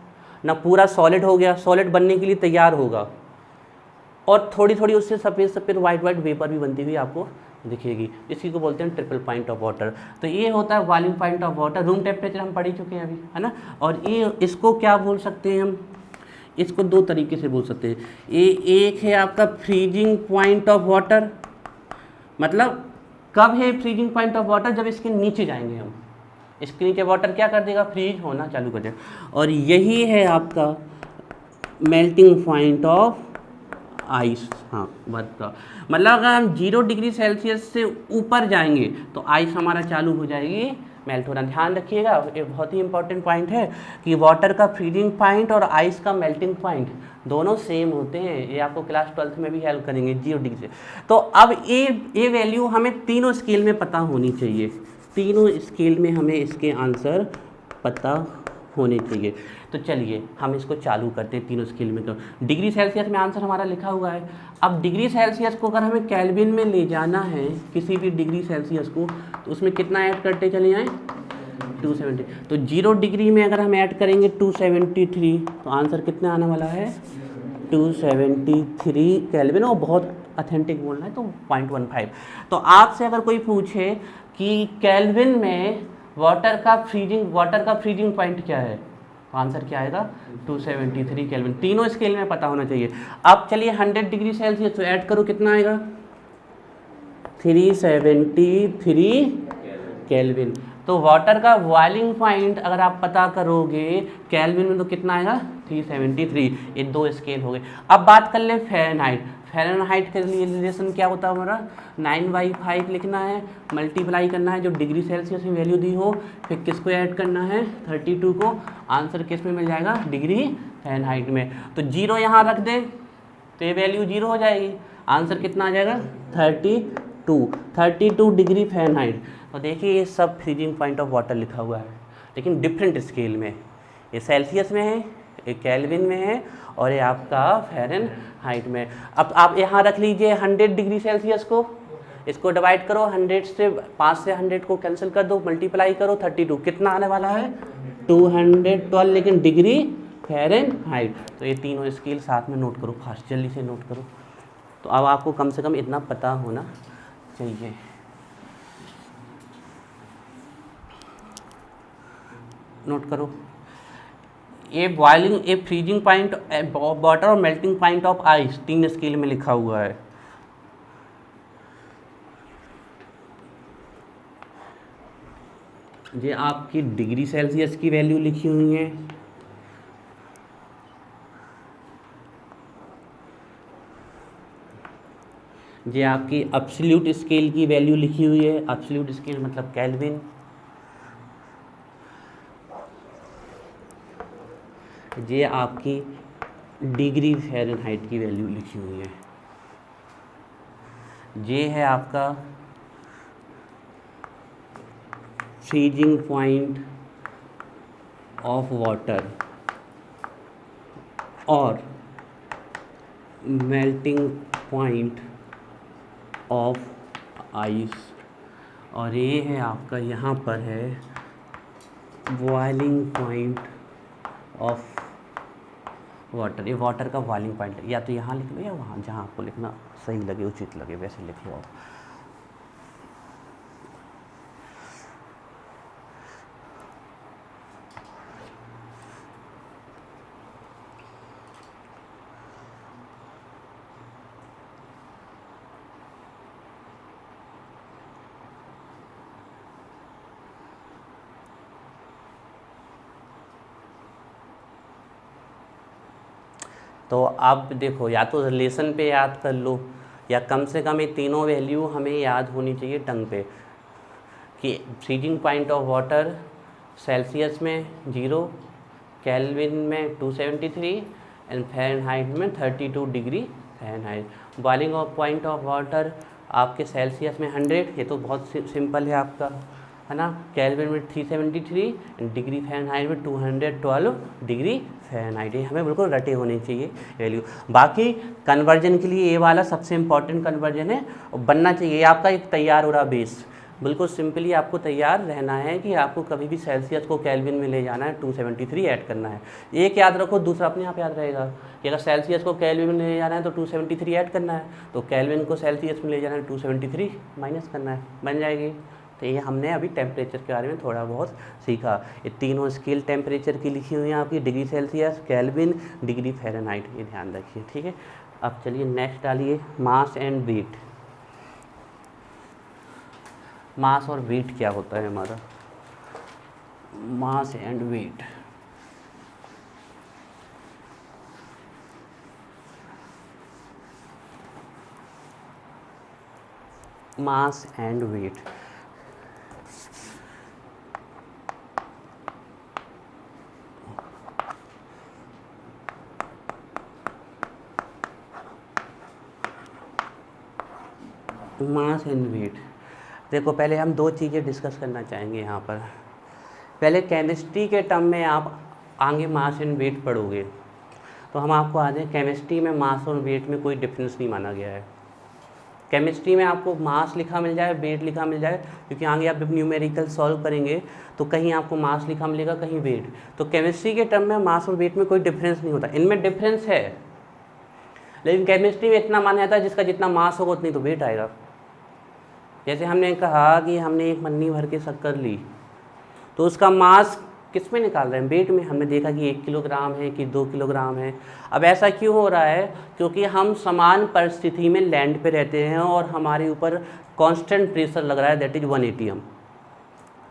Speaker 1: ना पूरा सॉलिड हो गया, सॉलिड बनने के लिए तैयार होगा, और थोड़ी थोड़ी उससे सफ़ेद सफ़ेद वाइट वाइट वेपर भी बनती हुई आपको दिखेगी। इसी को बोलते हैं ट्रिपल पॉइंट ऑफ वाटर। तो ये होता है boiling point of water. Room temperature हम पढ़ ही चुके हैं अभी, है ना। और ये इसको क्या बोल सकते हैं हम, इसको दो तरीके से बोल सकते हैं। ये एक है आपका फ्रीजिंग पॉइंट ऑफ वाटर, मतलब कब है फ्रीजिंग पॉइंट ऑफ वाटर, जब इसके नीचे जाएंगे हम, इसके नीचे वाटर क्या कर देगा, फ्रीज होना चालू कर देगा। और यही है आपका मेल्टिंग पॉइंट ऑफ आइस। हाँ, बर्फ का मतलब अगर हम 0 डिग्री सेल्सियस से ऊपर जाएंगे तो आइस हमारा चालू हो जाएगी मेल्ट होना। ध्यान रखिएगा, ये बहुत ही इंपॉर्टेंट पॉइंट है कि वाटर का फ्रीजिंग पॉइंट और आइस का मेल्टिंग पॉइंट दोनों सेम होते हैं। ये आपको क्लास 12th में भी हेल्प करेंगे 0 डिग्री से। तो अब ये वैल्यू हमें तीनों स्केल में पता होनी चाहिए, तीनों स्केल में हमें इसके आंसर पता होने चाहिए। तो चलिए हम इसको चालू करते हैं तीनों स्केल में। तो डिग्री सेल्सियस में आंसर हमारा लिखा हुआ है। अब डिग्री सेल्सियस को अगर हमें केल्विन में ले जाना है, किसी भी डिग्री सेल्सियस को, तो उसमें कितना ऐड करते चले जाएँ, 270। तो 0 डिग्री में अगर हम ऐड करेंगे 273, तो आंसर कितना आने वाला है, 273 केल्विन। और बहुत ऑथेंटिक बोलना है तो 0.15। तो आपसे अगर कोई पूछे कि केल्विन में वाटर का फ्रीजिंग पॉइंट क्या है, तो आंसर क्या आएगा, 273 केल्विन। तीनों स्केल में पता होना चाहिए। अब चलिए 100 डिग्री सेल्सियस तो ऐड करो, कितना आएगा, 373 केल्विन। तो वाटर का बॉइलिंग पॉइंट अगर आप पता करोगे केल्विन में तो कितना आएगा, 373। ये दो स्केल हो गए। अब बात कर ले फ़ारेनहाइट। फ़ारेनहाइट के लिए रिलेशन क्या होता है हमारा, 9/5 लिखना है, मल्टीप्लाई करना है जो डिग्री सेल्सियस में वैल्यू दी हो, फिर किसको ऐड करना है, 32 को। आंसर किस में मिल जाएगा, डिग्री फ़ारेनहाइट में। तो 0 यहाँ रख दे तो ये वैल्यू 0 हो जाएगी। आंसर कितना आ जाएगा, 32 डिग्री फ़ारेनहाइट। तो देखिए ये सब फ्रीजिंग पॉइंट ऑफ वाटर लिखा हुआ है, लेकिन डिफरेंट स्केल में। ये सेल्सियस में है, ये केल्विन में है, और ये आपका फ़ारेनहाइट में। अब आप यहाँ रख लीजिए 100 डिग्री सेल्सियस को, इसको डिवाइड करो 100 से, 5 से 100 को कैंसिल कर दो, मल्टीप्लाई करो 32, कितना आने वाला है, 212, लेकिन डिग्री फ़ारेनहाइट। तो ये तीनों स्केल साथ में नोट करो, फास्ट जल्दी से नोट करो। तो अब आपको कम से कम इतना पता होना चाहिए। नोट करो, ये बॉइलिंग, ये फ्रीजिंग पॉइंट वाटर और melting point of ice 3 scale में लिखा हुआ है। ये आपकी डिग्री सेल्सियस की वैल्यू लिखी हुई है, ये आपकी एब्सोल्यूट स्केल की वैल्यू लिखी हुई है। एब्सोल्यूट स्केल मतलब केल्विन। ये आपकी डिग्री फ़ारेनहाइट की वैल्यू लिखी हुई है। ये है आपका फ्रीजिंग पॉइंट ऑफ वाटर और मेल्टिंग पॉइंट ऑफ आइस, और ये है आपका, यहाँ पर है बॉइलिंग पॉइंट ऑफ वाटर। ये वाटर का बॉइलिंग पॉइंट, या तो यहाँ लिख लो या वहाँ, जहाँ आपको लिखना सही लगे, उचित लगे, वैसे लिख लो आप। तो आप देखो, या तो रिलेशन पे याद कर लो, या कम से कम ये तीनों वैल्यू हमें याद होनी चाहिए टंग पे, कि freezing point of water Celsius में 0, केल्विन में 273 एंड फ़ारेनहाइट में 32 degree Fahrenheit. Boiling of point of water आपके सेल्सियस में 100, ये तो बहुत सिंपल है आपका, है ना। केल्विन में 373, डिग्री फ़ारेनहाइट में 212 डिग्री फ़ारेनहाइट। ये हमें बिल्कुल रटे होने चाहिए वैल्यू। बाकी कन्वर्जन के लिए ये वाला सबसे इम्पॉर्टेंट कन्वर्जन है, और बनना चाहिए आपका एक तैयार हो रहा बेस। बिल्कुल सिंपली आपको तैयार रहना है कि आपको कभी भी सेल्सियस को केल्विन में ले जाना है, 273 ऐड करना है। एक याद रखो, दूसरा अपने आप याद रहेगा कि अगर सेल्सियस को केल्विन में ले जाना है तो 273 ऐड करना है, तो केल्विन को सेल्सियस में ले जाना है 273 माइनस करना है, बन जाएगी। तो ये हमने अभी टेम्परेचर के बारे में थोड़ा बहुत सीखा। ये तीनों स्केल टेम्परेचर की लिखी हुई हैं आपकी, degree Celsius, kelvin, degree Fahrenheit, ये ध्यान रखिए, ठीक है। अब चलिए नेक्स्ट डालिए, मास एंड वेट। मास और वेट क्या होता है हमारा, mass and weight. Mass and weight, mass and weight. देखो, पहले हम दो चीज़ें डिस्कस करना चाहेंगे यहाँ पर। पहले केमिस्ट्री के टर्म में आप आगे मास एंड वेट पढ़ोगे, तो हम आपको आज केमिस्ट्री में मास और वेट में कोई डिफरेंस नहीं माना गया है। केमिस्ट्री में आपको मास लिखा मिल जाए, वेट लिखा मिल जाए, क्योंकि आगे आप जब न्यूमेरिकल सॉल्व करेंगे तो कहीं आपको मास लिखा मिलेगा, कहीं वेट। तो केमिस्ट्री के टर्म में मास और वेट में कोई डिफरेंस नहीं होता। इनमें डिफरेंस है, लेकिन केमिस्ट्री में इतना माना जाता है जिसका जितना मास होगा उतनी तो वेट आएगा। जैसे हमने कहा कि हमने एक मन्नी भर के शक्कर ली, तो उसका मास किस में निकाल रहे हैं, वेट में। हमने देखा कि 1 किलोग्राम है कि 2 किलोग्राम है। अब ऐसा क्यों हो रहा है, क्योंकि हम समान परिस्थिति में लैंड पे रहते हैं और हमारे ऊपर कांस्टेंट प्रेशर लग रहा है, दैट इज 1 atm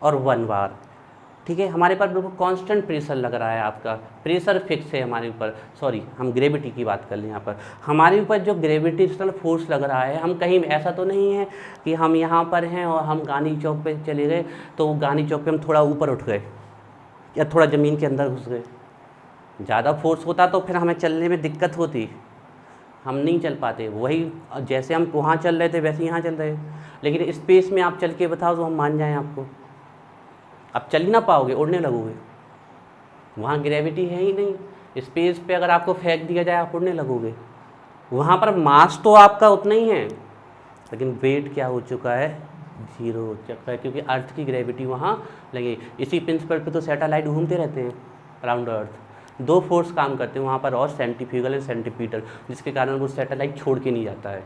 Speaker 1: और 1 बार, ठीक है। हमारे पास बिल्कुल कांस्टेंट प्रेशर लग रहा है, आपका प्रेशर फिक्स है हमारे ऊपर। सॉरी, हम ग्रेविटी की बात कर लें यहाँ पर। हमारे ऊपर जो ग्रेविटेशनल फोर्स लग रहा है, हम कहीं ऐसा तो नहीं है कि हम यहाँ पर हैं और हम गांधी चौक पे चले गए, तो गांधी चौक पे हम थोड़ा ऊपर उठ गए या थोड़ा ज़मीन के अंदर घुस गए। ज़्यादा फोर्स होता तो फिर हमें चलने में दिक्कत होती, हम नहीं चल पाते। वही जैसे हम वहाँ चल रहे थे वैसे यहाँ चल रहे। लेकिन स्पेस में आप चल के बताओ तो हम मान जाएं आपको, आप चल ही ना पाओगे, उड़ने लगोगे। वहाँ ग्रेविटी है ही नहीं। स्पेस पे अगर आपको फेंक दिया जाए आप उड़ने लगोगे। वहाँ पर मास तो आपका उतना ही है, लेकिन वेट क्या हो चुका है, 0 हो चुका है, क्योंकि अर्थ की ग्रेविटी वहाँ लगी। इसी प्रिंसिपल पे तो सैटेलाइट घूमते रहते हैं अराउंड अर्थ। 2 फोर्स काम करते हैं वहाँ पर, और सेंट्रीफ्यूगल एंड सेंट्रीपिटल, जिसके कारण वो सैटेलाइट छोड़ के नहीं जाता है,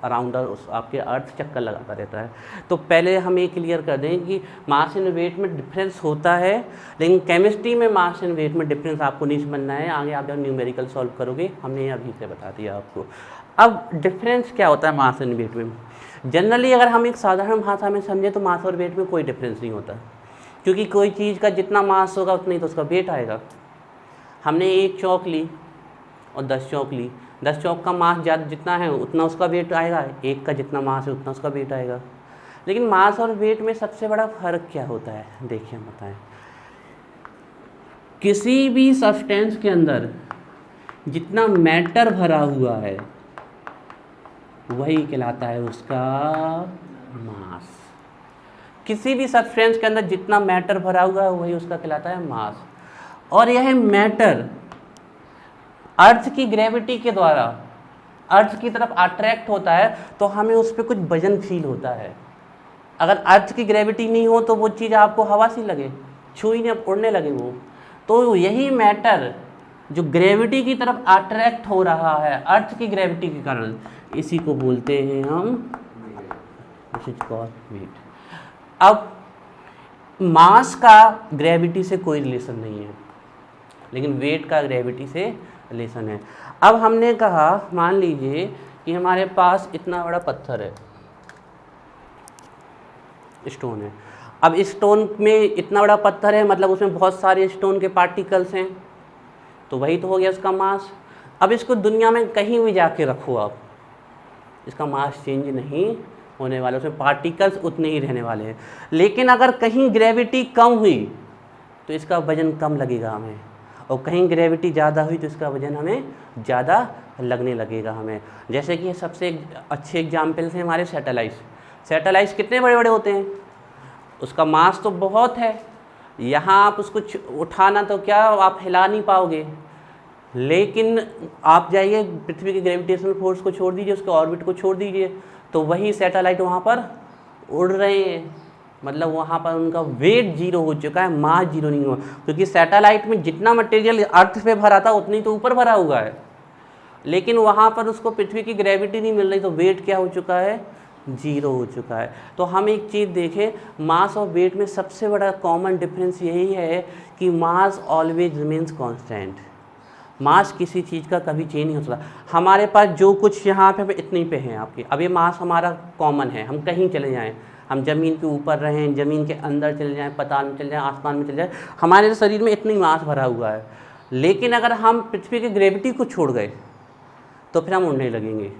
Speaker 1: अराउंड आपके अर्थ चक्कर लगाता रहता है। तो पहले हम ये क्लियर कर दें कि मास एंड वेट में डिफरेंस होता है, लेकिन केमिस्ट्री में मास एंड वेट में डिफरेंस आपको नहीं समझना है। आगे आप जब न्यूमेरिकल सॉल्व करोगे, हमने अभी से बता दिया आपको। अब डिफरेंस क्या होता है मास एंड वेट में। जनरली अगर हम एक साधारण भाषा में समझे तो मास और वेट में कोई डिफरेंस नहीं होता, क्योंकि कोई चीज़ का जितना मास होगा उतना ही तो उसका वेट आएगा। हमने 1 चौक ली और 10 चौक ली, 10 चौक का मास जितना है उतना उसका वेट आएगा, 1 का जितना मास है उतना उसका वेट आएगा। लेकिन मास और वेट में सबसे बड़ा फर्क क्या होता है, देखिए हम बताएं। किसी भी सब्सटेंस के अंदर जितना मैटर भरा हुआ है वही कहलाता है उसका मास। किसी भी सब्सटेंस के अंदर जितना मैटर भरा हुआ है वही उसका कहलाता है मास। और यह मैटर अर्थ की ग्रेविटी के द्वारा अर्थ की तरफ अट्रैक्ट होता है, तो हमें उस पर कुछ वजन फील होता है। अगर अर्थ की ग्रेविटी नहीं हो तो वो चीज़ आपको हवा सी लगे, छू ही नहीं, उड़ने लगे वो। तो यही मैटर जो ग्रेविटी की तरफ अट्रैक्ट हो रहा है अर्थ की ग्रेविटी के कारण, इसी को बोलते हैं हम वेट। अब मास का ग्रेविटी से कोई रिलेशन नहीं है, लेकिन वेट का ग्रेविटी से रिलेशन है। अब हमने कहा, मान लीजिए कि हमारे पास इतना बड़ा पत्थर है, स्टोन है। अब स्टोन में इतना बड़ा पत्थर है, मतलब उसमें बहुत सारे स्टोन के पार्टिकल्स हैं, तो वही तो हो गया उसका मास। अब इसको दुनिया में कहीं भी जाके रखो आप, इसका मास चेंज नहीं होने वाला, उसमें पार्टिकल्स उतने ही रहने वाले हैं। लेकिन अगर कहीं ग्रेविटी कम हुई तो इसका वजन कम लगेगा हमें, और कहीं ग्रेविटी ज़्यादा हुई तो इसका वजन हमें ज़्यादा लगने लगेगा हमें। जैसे कि सबसे अच्छे एग्जाम्पल्स हैं हमारे सैटेलाइट्स। सैटेलाइट्स कितने बड़े बड़े होते हैं, उसका मास तो बहुत है, यहाँ आप उसको उठाना तो क्या आप हिला नहीं पाओगे, लेकिन आप जाइए पृथ्वी के ग्रेविटेशनल फोर्स को छोड़ दीजिए, उसके ऑर्बिट को छोड़ दीजिए, तो वही सैटेलाइट वहाँ पर उड़ रहे हैं, मतलब वहाँ पर उनका वेट जीरो हो चुका है, मास जीरो नहीं हुआ, क्योंकि सैटेलाइट में जितना मटेरियल अर्थ पे भरा था उतनी तो ऊपर भरा हुआ है, लेकिन वहाँ पर उसको पृथ्वी की ग्रेविटी नहीं मिल रही, तो वेट क्या हो चुका है, जीरो हो चुका है। तो हम एक चीज़ देखें, मास और वेट में सबसे बड़ा कॉमन डिफरेंस यही है कि मास ऑलवेज रिमेन्स कांस्टेंट। मास किसी चीज़ का कभी चेंज नहीं हो सकता। हमारे पास जो कुछ यहाँ पे इतनी पे हैं आपके, अब ये मास हमारा कॉमन है, हम कहीं चले जाएं, हम ज़मीन के ऊपर रहें, ज़मीन के अंदर चले जाएं, पाताल में चले जाएं, आसमान में चले जाएं, हमारे शरीर में इतनी मास भरा हुआ है। लेकिन अगर हम पृथ्वी की ग्रेविटी को छोड़ गए तो फिर हम उड़ने लगेंगे,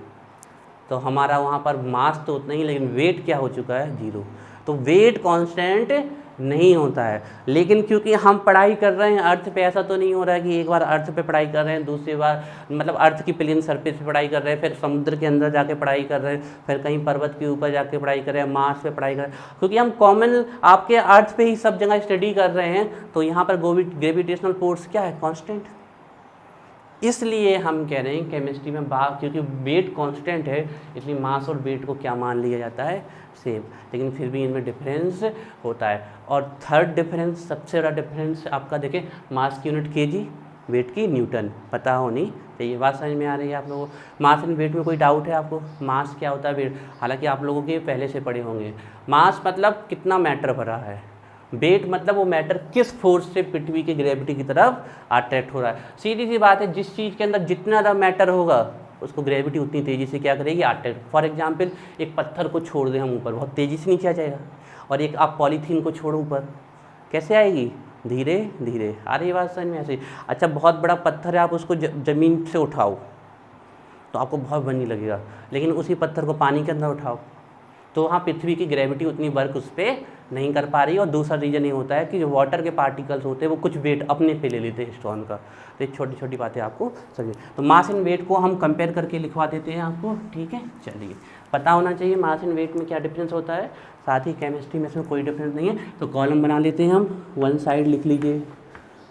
Speaker 1: तो हमारा वहाँ पर मास तो उतना ही, लेकिन वेट क्या हो चुका है, जीरो। तो वेट कांस्टेंट नहीं होता है। लेकिन क्योंकि हम पढ़ाई कर रहे हैं अर्थ पे, ऐसा तो नहीं हो रहा है कि एक बार अर्थ पे पढ़ाई कर रहे हैं, दूसरी बार मतलब अर्थ की प्लेन सरफेस पे पढ़ाई कर रहे हैं, फिर समुद्र के अंदर जाके पढ़ाई कर रहे हैं, फिर कहीं पर्वत के ऊपर जाके पढ़ाई कर रहे हैं, मार्स पे पढ़ाई कर रहे हैं, क्योंकि हम कॉमन आपके अर्थ पे ही सब जगह स्टडी कर रहे हैं, तो यहाँ पर ग्रेविटेशनल फोर्स क्या है, कॉन्स्टेंट। इसलिए हम कह रहे हैं केमिस्ट्री में क्योंकि वेट कांस्टेंट है, इसलिए मास और वेट को क्या मान लिया जाता है, सेम, लेकिन फिर भी इनमें डिफरेंस होता है। और थर्ड डिफरेंस, सबसे बड़ा डिफरेंस आपका देखें, मास की यूनिट केजी, वेट की न्यूटन, पता होनी चाहिए। बात समझ में आ रही है आप लोगों को। मास एंड वेट में कोई डाउट है आपको, मास क्या होता है, वेट हालांकि आप लोगों के पहले से पढ़े होंगे। मास मतलब कितना मैटर भरा है, वेट मतलब वो मैटर किस फोर्स से पृथ्वी की ग्रेविटी की तरफ अट्रैक्ट हो रहा है। सीधी सी बात है, जिस चीज़ के अंदर जितना ज़्यादा मैटर होगा उसको ग्रेविटी उतनी तेज़ी से क्या करेगी, अट्रैक्ट। फॉर एग्जांपल एक पत्थर को छोड़ दें हम ऊपर, बहुत तेज़ी से नीचे आ जाएगा, और एक आप पॉलीथीन को छोड़ो ऊपर, कैसे आएगी, धीरे धीरे। आ रही बात समझ में ऐसे। अच्छा, बहुत बड़ा पत्थर है, आप उसको ज़मीन से उठाओ तो आपको बहुत वजनी लगेगा, लेकिन उसी पत्थर को पानी के अंदर उठाओ तो वहाँ पृथ्वी की ग्रेविटी उतनी वर्क उस पर नहीं कर पा रही। और दूसरा रीज़न ये होता है कि जो वाटर के पार्टिकल्स होते हैं वो कुछ वेट अपने पे ले लेते हैं स्टोन का। तो ये छोटी छोटी बातें आपको समझिए। तो मास एंड वेट को हम कंपेयर करके लिखवा देते हैं आपको, ठीक है। चलिए, पता होना चाहिए मास एंड वेट में क्या डिफरेंस होता है, साथ ही केमिस्ट्री में इसमें कोई डिफरेंस नहीं है। तो कॉलम बना लेते हैं हम, वन साइड लिख लीजिए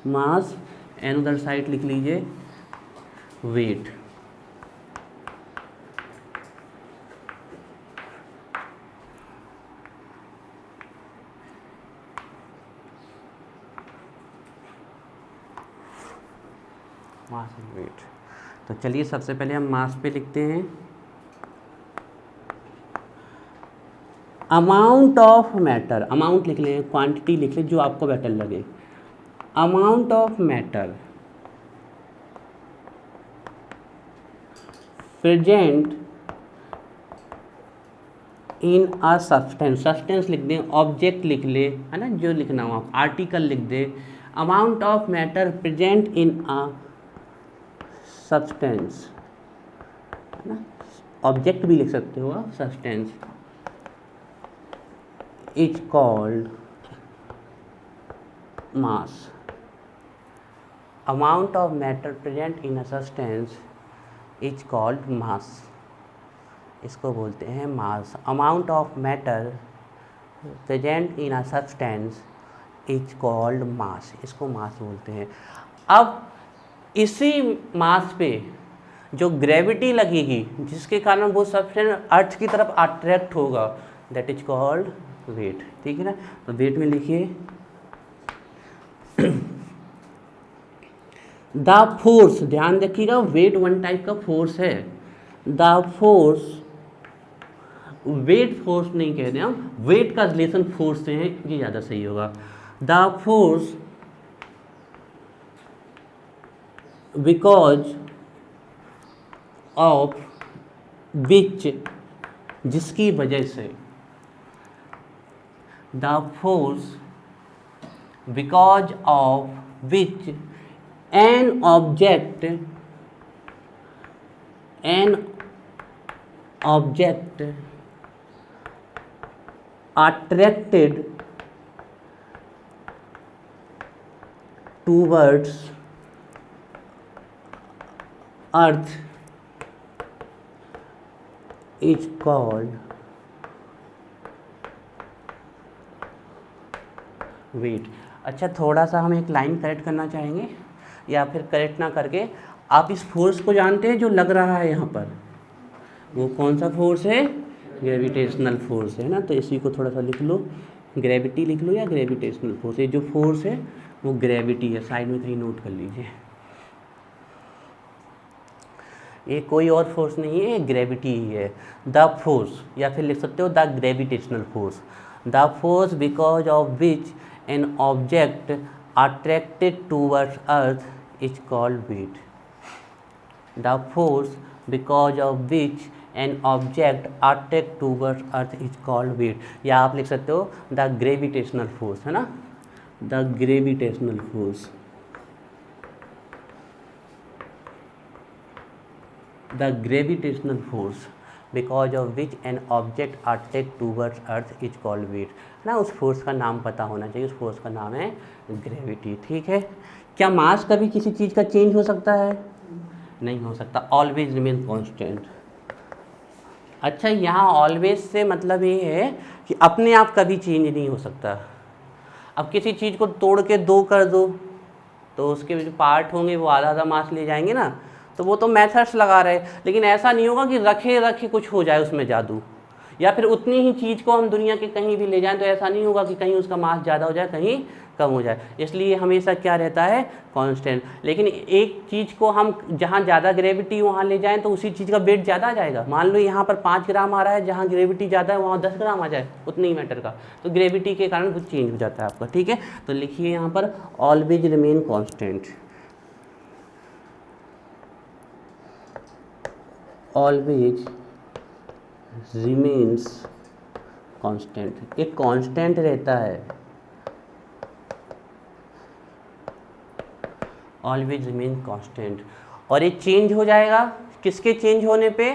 Speaker 1: मास, एंड अदर साइड लिख लीजिए वेट। Mass and wait. तो चलिए सबसे पहले हम मास पे लिखते हैं अमाउंट ऑफ मैटर। अमाउंट लिख लें, क्वांटिटी लिख लें, जो आपको बेटर लगे। Amount of matter present in a substance. Substance लिख दें, ऑब्जेक्ट लिख ले, है ना, जो लिखना हो आप, आर्टिकल लिख दें। Amount of matter present in a substance, है ना, ऑब्जेक्ट भी लिख सकते हो आप, substance is called mass. Amount of matter present in a substance is called mass, इसको बोलते हैं mass. Amount of matter present in a substance is called mass, इसको मास बोलते हैं। अब इसी मास पे जो ग्रेविटी लगेगी, जिसके कारण वो सब्सटेंस अर्थ की तरफ अट्रैक्ट होगा, दैट इज कॉल्ड वेट, ठीक है ना। तो वेट में लिखिए द फोर्स, ध्यान रखिएगा वेट वन टाइप का फोर्स है। द फोर्स, वेट फोर्स नहीं कहते हम, वेट का रिलेशन फोर्स से है, ये ज़्यादा सही होगा। द फोर्स बिकॉज ऑफ विच, जिसकी वजह से, the force because of which an object an object attracted towards earth is called weight। अच्छा, थोड़ा सा हम एक लाइन करेक्ट करना चाहेंगे, या फिर करेक्ट ना करके आप इस फोर्स को जानते हैं जो लग रहा है यहाँ पर, वो कौन सा फोर्स है? ग्रेविटेशनल फोर्स है ना। तो इसी को थोड़ा सा लिख लो, ग्रेविटी लिख लो या ग्रेविटेशनल फोर्स। ये जो फोर्स है वो ग्रेविटी है, साइड में कहीं नोट कर लीजिए। ये कोई और फोर्स नहीं है, ग्रेविटी ही है। द फोर्स, या फिर लिख सकते हो the gravitational force. The force because of which an object attracted towards earth is called weight. The force because of which an object attract towards earth is called weight. या आप लिख सकते हो द ग्रेविटेशनल फोर्स, है ना, the gravitational force. The gravitational force because of which an object attract towards earth is called weight, ना। उस force का नाम पता होना चाहिए, उस फोर्स का नाम है ग्रेविटी। ठीक है। क्या मास कभी किसी चीज़ का चेंज हो सकता है? नहीं हो सकता, ऑलवेज रिमेन कांस्टेंट। अच्छा, यहाँ ऑलवेज से मतलब ये है कि अपने आप कभी चेंज नहीं हो सकता। अब किसी चीज़ को तोड़ के दो कर दो तो उसके जो पार्ट होंगे वो आधा आधा मास ले जाएंगे ना, तो वो तो मेथड्स लगा रहे, लेकिन ऐसा नहीं होगा कि रखे रखे कुछ हो जाए उसमें जादू। या फिर उतनी ही चीज़ को हम दुनिया के कहीं भी ले जाएं तो ऐसा नहीं होगा कि कहीं उसका मास ज़्यादा हो जाए कहीं कम हो जाए। इसलिए हमेशा क्या रहता है? कांस्टेंट। लेकिन एक चीज़ को हम जहाँ ज़्यादा ग्रेविटी वहाँ ले जाएं तो उसी चीज़ का वेट ज़्यादा आ जाएगा। मान लो यहाँ पर 5 ग्राम आ रहा है, जहाँ ग्रेविटी ज़्यादा है वहाँ 10 ग्राम आ जाए, उतनी ही मैटर का, तो ग्रेविटी के कारण कुछ चेंज हो जाता है आपका। ठीक है, तो लिखिए यहाँ पर always remain constant. Always remains constant, एक कांस्टेंट रहता है। Always remain constant. और ये चेंज हो जाएगा किसके चेंज होने पे?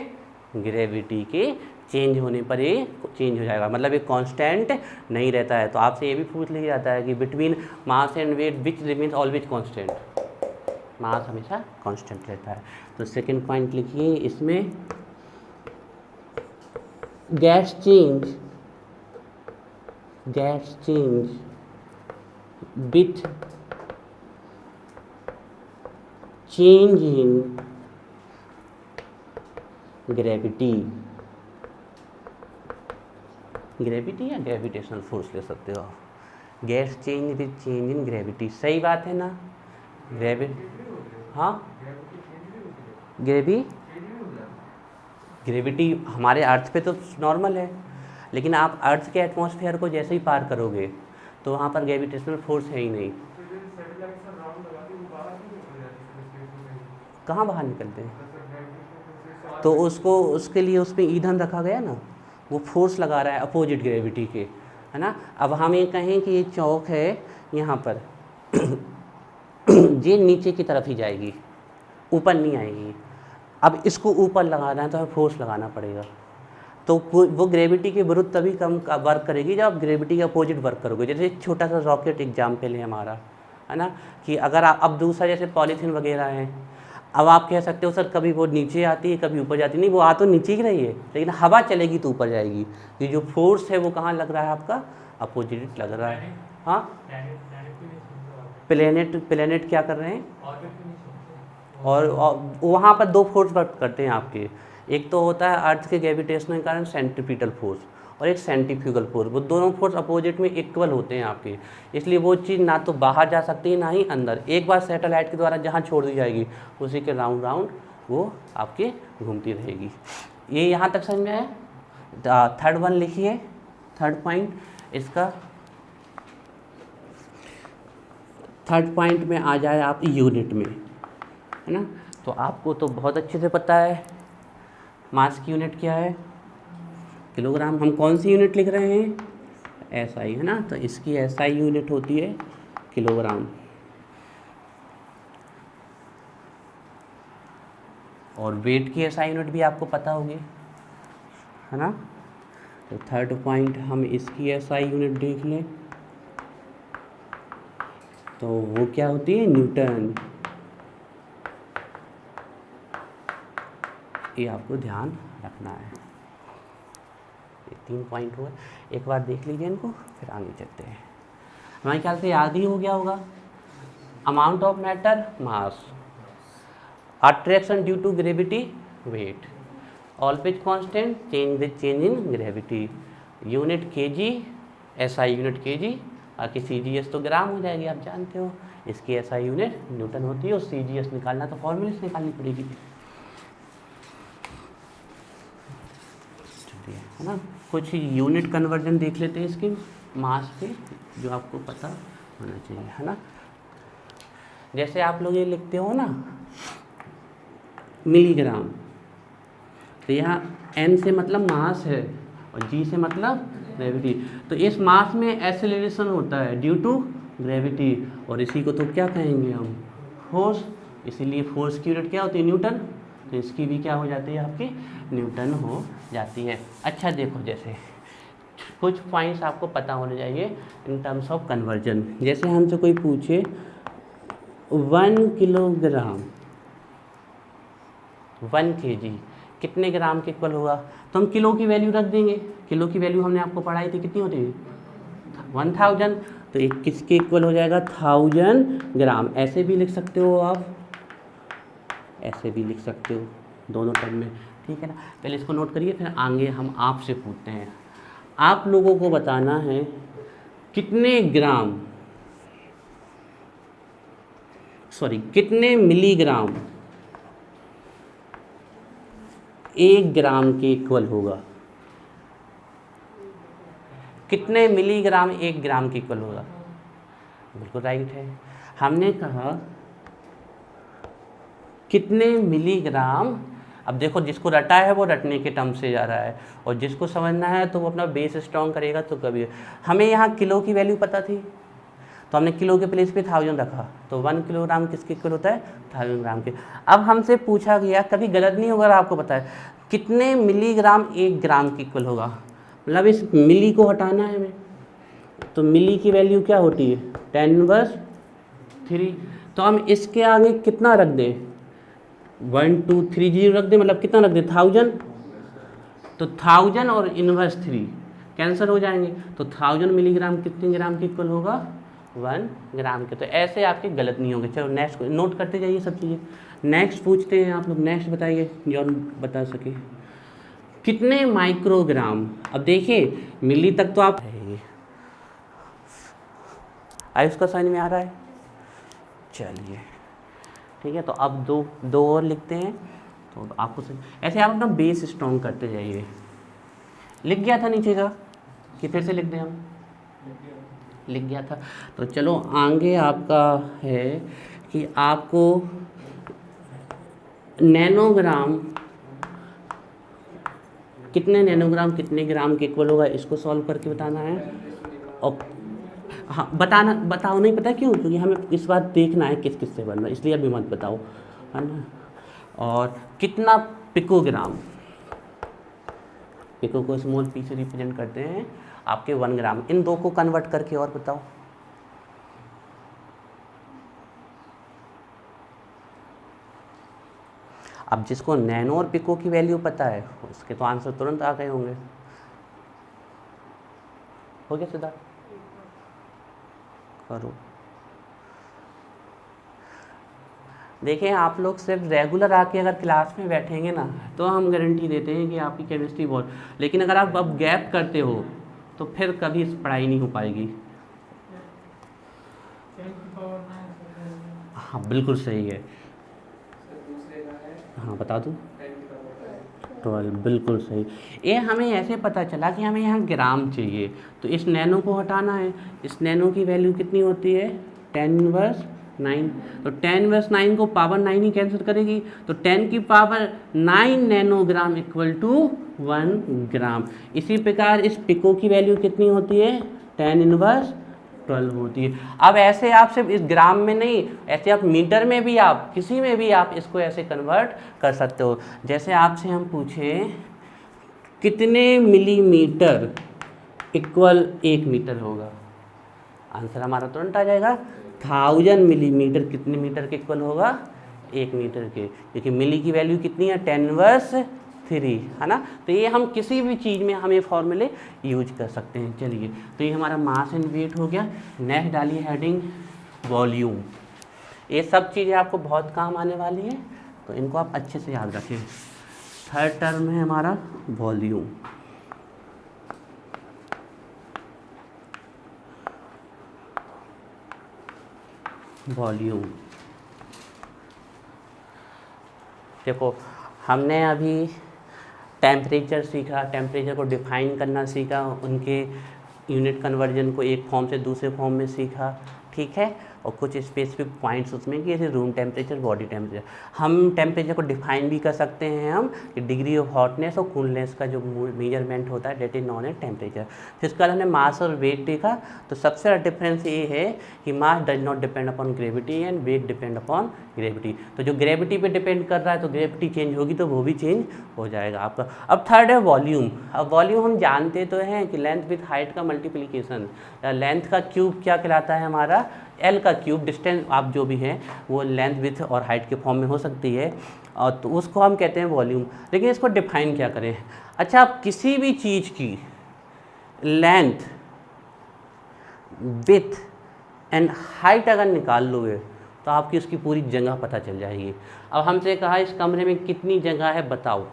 Speaker 1: ग्रेविटी के चेंज होने पर ये चेंज हो जाएगा, मतलब ये कांस्टेंट नहीं रहता है। तो आपसे ये भी पूछ लिया जाता है कि between mass and weight which remains always constant. Mass हमेशा कांस्टेंट रहता है। तो सेकंड पॉइंट लिखिए इसमें, gets change with change in gravity. Gravity या ग्रेविटेशनल फोर्स ले सकते हो आप। Gets change with change in gravity, सही बात है ना? हाँ, ग्रेविटी हमारे अर्थ पे तो नॉर्मल है, लेकिन आप अर्थ के एटमॉस्फेयर को जैसे ही पार करोगे तो वहाँ पर ग्रेविटेशनल फोर्स है ही नहीं। कहाँ बाहर निकलते हैं? तो उसके लिए उसमें ईंधन रखा गया ना, वो फोर्स लगा रहा है अपोजिट ग्रेविटी के, है ना। अब हम ये कहें कि ये चौक है यहाँ पर ये नीचे की तरफ ही जाएगी, ऊपर नहीं आएगी। अब इसको ऊपर लगाना है तो हमें फोर्स लगाना पड़ेगा, तो वो ग्रेविटी के विरुद्ध तभी कम वर्क करेगी जब आप ग्रेविटी के अपोजिट वर्क करोगे। जैसे एक छोटा सा रॉकेट एग्जाम्पल है हमारा, है ना, कि अगर आप अब दूसरा जैसे पॉलीथीन वगैरह है, अब आप कह सकते हो सर कभी वो नीचे आती है कभी ऊपर जाती है। नहीं, वो आ तो नीचे ही रही है, लेकिन हवा चलेगी तो ऊपर जाएगी। ये जो फोर्स है वो कहाँ लग रहा है आपका? अपोजिट लग रहा है। हाँ, प्लेनेट क्या कर रहे हैं? और वहाँ पर दो फोर्स वर्क करते हैं आपके। एक तो होता है अर्थ के ग्रेविटेशनल के कारण सेंट्रीपिटल फोर्स, और एक सेंट्रीफ्यूगल फोर्स। वो दोनों फोर्स अपोजिट में इक्वल होते हैं आपके, इसलिए वो चीज़ ना तो बाहर जा सकती है ना ही अंदर। एक बार सैटेलाइट के द्वारा जहाँ छोड़ दी जाएगी उसी के राउंड राउंड वो आपके घूमती रहेगी। ये यहाँ तक समझ में है? थर्ड वन लिखिए, थर्ड पॉइंट इसका। थर्ड पॉइंट में आ जाए आप यूनिट में, है ना। तो आपको तो बहुत अच्छे से पता है मास की यूनिट क्या है, किलोग्राम। हम कौन सी यूनिट लिख रहे हैं? एसआई, है ना। तो इसकी एसआई यूनिट होती है किलोग्राम। और वेट की एसआई यूनिट भी आपको पता होगी, है ना। तो थर्ड पॉइंट हम इसकी एसआई यूनिट देख लें, तो वो क्या होती है, न्यूटन। ये आपको ध्यान रखना है। ये 3 पॉइंट हुए, एक बार देख लीजिए इनको, फिर आगे चलते हैं। हमारे ख्याल से याद ही हो गया होगा। Amount of matter mass, attraction due to gravity weight, always constant change with change in gravity, unit KG, SI unit KG, बाकी सीजीएस तो ग्राम हो जाएगी, आप जानते हो। इसकी एसआई यूनिट न्यूटन होती है, और सीजीएस निकालना तो फॉर्मूले से निकालनी पड़ेगी, है ना। कुछ यूनिट कन्वर्जन देख लेते हैं इसके मास पे, जो आपको पता होना चाहिए, है ना। जैसे आप लोग ये लिखते हो ना मिलीग्राम, तो यहाँ m से मतलब मास है और g से मतलब ग्रेविटी। तो इस मास में एक्सेलरेशन होता है ड्यू टू ग्रेविटी, और इसी को तो क्या कहेंगे हम, फोर्स। इसीलिए फोर्स की यूनिट क्या होती है, न्यूटन। तो इसकी भी क्या हो जाती है, आपकी न्यूटन हो जाती है। अच्छा देखो, जैसे कुछ पॉइंट्स आपको पता होने चाहिए इन टर्म्स ऑफ कन्वर्जन। जैसे हमसे कोई पूछे 1 किलोग्राम 1 kg कितने ग्राम के इक्वल होगा, तो हम किलो की वैल्यू रख देंगे। किलो की वैल्यू हमने आपको पढ़ाई थी, कितनी होती है, 1000। तो एक किसके इक्वल हो जाएगा, 1000 ग्राम। ऐसे भी लिख सकते हो आप, ऐसे भी लिख सकते हो, दोनों टर्म में, ठीक है ना। पहले इसको नोट करिए, फिर आगे हम आपसे पूछते हैं। आप लोगों को बताना है कितने ग्राम, सॉरी कितने मिलीग्राम 1 ग्राम के इक्वल होगा। कितने मिलीग्राम 1 ग्राम के इक्वल होगा, बिल्कुल राइट है। हमने कहा कितने मिलीग्राम। अब देखो, जिसको रटा है वो रटने के टर्म से जा रहा है, और जिसको समझना है तो वो अपना बेस स्ट्रॉन्ग करेगा। तो कभी हमें यहाँ किलो की वैल्यू पता थी, तो हमने किलो के प्लेस पे 1000 रखा, तो 1 किलोग्राम किसके इक्वल होता है, 1000 ग्राम के। अब हमसे पूछा गया, कभी गलत नहीं होगा, आपको पता है कितने मिलीग्राम 1 ग्राम के इक्वल होगा, मतलब इस मिली को हटाना है हमें। तो मिली की वैल्यू क्या होती है, 10⁻3। तो हम इसके आगे कितना रख दें, 1 2 3 0 रख दें, मतलब कितना रख दें, 1000। तो 1000 और -3 कैंसिल हो जाएंगे, तो 1000 मिलीग्राम कितने ग्राम के इक्वल होगा, 1 ग्राम के। तो ऐसे आपके गलत नहीं होंगे। चलो नेक्स्ट नोट करते जाइए सब चीज़ें। नेक्स्ट पूछते हैं आप लोग, नेक्स्ट बताइए जो बता सके, कितने माइक्रोग्राम। अब देखिए मिली तक तो आप आई, उसका समझ में आ रहा है, चलिए ठीक है। तो अब दो और लिखते हैं, तो आपको ऐसे आप अपना बेस स्ट्रॉन्ग करते जाइए। लिख गया था नीचे का कि फिर से लिख दें हम, लिख गया था। तो चलो आगे आपका है कि आपको नैनोग्राम, कितने नैनोग्राम कितने ग्राम के इक्वल होगा, इसको सॉल्व करके बताना है। और हाँ बताओ नहीं पता क्यों, क्योंकि हमें इस बार देखना है किस किस से बनना, इसलिए अभी मत बताओ, है ना। और कितना पिकोग्राम, पिको को स्मॉल पी से रिप्रेजेंट करते हैं आपके 1 ग्राम। इन दो को कन्वर्ट करके और बताओ। अब जिसको नैनो और पिको की वैल्यू पता है उसके तो आंसर तुरंत आ गए होंगे। हो गया सिद्धार्थ, करो। देखें आप लोग सिर्फ रेगुलर आके अगर क्लास में बैठेंगे ना, तो हम गारंटी देते हैं कि आपकी केमिस्ट्री बहुत, लेकिन अगर आप अब गैप करते हो तो फिर कभी पढ़ाई नहीं हो पाएगी। हाँ बिल्कुल सही है, हाँ बता दूँ, 12 बिल्कुल सही। ये हमें ऐसे पता चला कि हमें यहाँ ग्राम चाहिए, तो इस नैनो को हटाना है। इस नैनो की वैल्यू कितनी होती है, 10⁻9। तो 10⁻9 को पावर 9 ही कैंसिल करेगी, तो 10 की पावर 9 नैनोग्राम इक्वल टू 1 ग्राम। इसी प्रकार इस पिको की वैल्यू कितनी होती है, 10⁻ 12 होती है। अब ऐसे आप सिर्फ इस ग्राम में नहीं, ऐसे आप मीटर में भी, आप किसी में भी आप इसको ऐसे कन्वर्ट कर सकते हो। जैसे आपसे हम पूछें कितने मिलीमीटर इक्वल 1 मीटर होगा, आंसर हमारा तुरंत आ जाएगा 1000 मिलीमीटर कितने मीटर के इक्वल होगा, 1 मीटर के, क्योंकि मिली की वैल्यू कितनी है 10⁻³ है ना। तो ये हम किसी भी चीज़ में हम ये फॉर्मूले यूज कर सकते हैं। चलिए, तो ये हमारा मास एंड वेट हो गया। नेक्स्ट डालिए हेडिंग वॉल्यूम। ये सब चीज़ें आपको बहुत काम आने वाली है, तो इनको आप अच्छे से याद रखें। थर्ड टर्म है हमारा वॉल्यूम। वॉल्यूम देखो, हमने अभी टेम्परेचर सीखा, टेम्परेचर को डिफाइन करना सीखा, उनके यूनिट कन्वर्जन को एक फॉर्म से दूसरे फॉर्म में सीखा, ठीक है। और कुछ स्पेसिफिक पॉइंट्स उसमें कि जैसे रूम टेम्परेचर, बॉडी टेम्परेचर। हम टेम्परेचर को डिफाइन भी कर सकते हैं हम कि डिग्री ऑफ हॉटनेस और कूलनेस का जो मेजरमेंट होता है, that is known as temperature. फिर उसके बाद हमने मास और वेट देखा। तो सबसे बड़ा डिफरेंस ये है कि mass does not depend upon gravity and weight depend upon gravity. तो जो ग्रेविटी पे डिपेंड कर रहा है, तो ग्रेविटी चेंज होगी तो वो भी चेंज हो जाएगा आपका। अब थर्ड है वॉल्यूम। अब वॉल्यूम हम जानते तो हैं कि लेंथ विथ हाइट का मल्टीप्लिकेशन, लेंथ का क्यूब क्या कहलाता है हमारा, एल का क्यूब। डिस्टेंस आप जो भी हैं वो लेंथ विथ और हाइट के फॉर्म में हो सकती है, और तो उसको हम कहते हैं वॉल्यूम। लेकिन इसको डिफाइन क्या करें। अच्छा, आप किसी भी चीज़ की लेंथ, विथ एंड हाइट अगर निकाल लोगे तो आपकी उसकी पूरी जगह पता चल जाएगी। अब हमसे कहा इस कमरे में कितनी जगह है बताओ,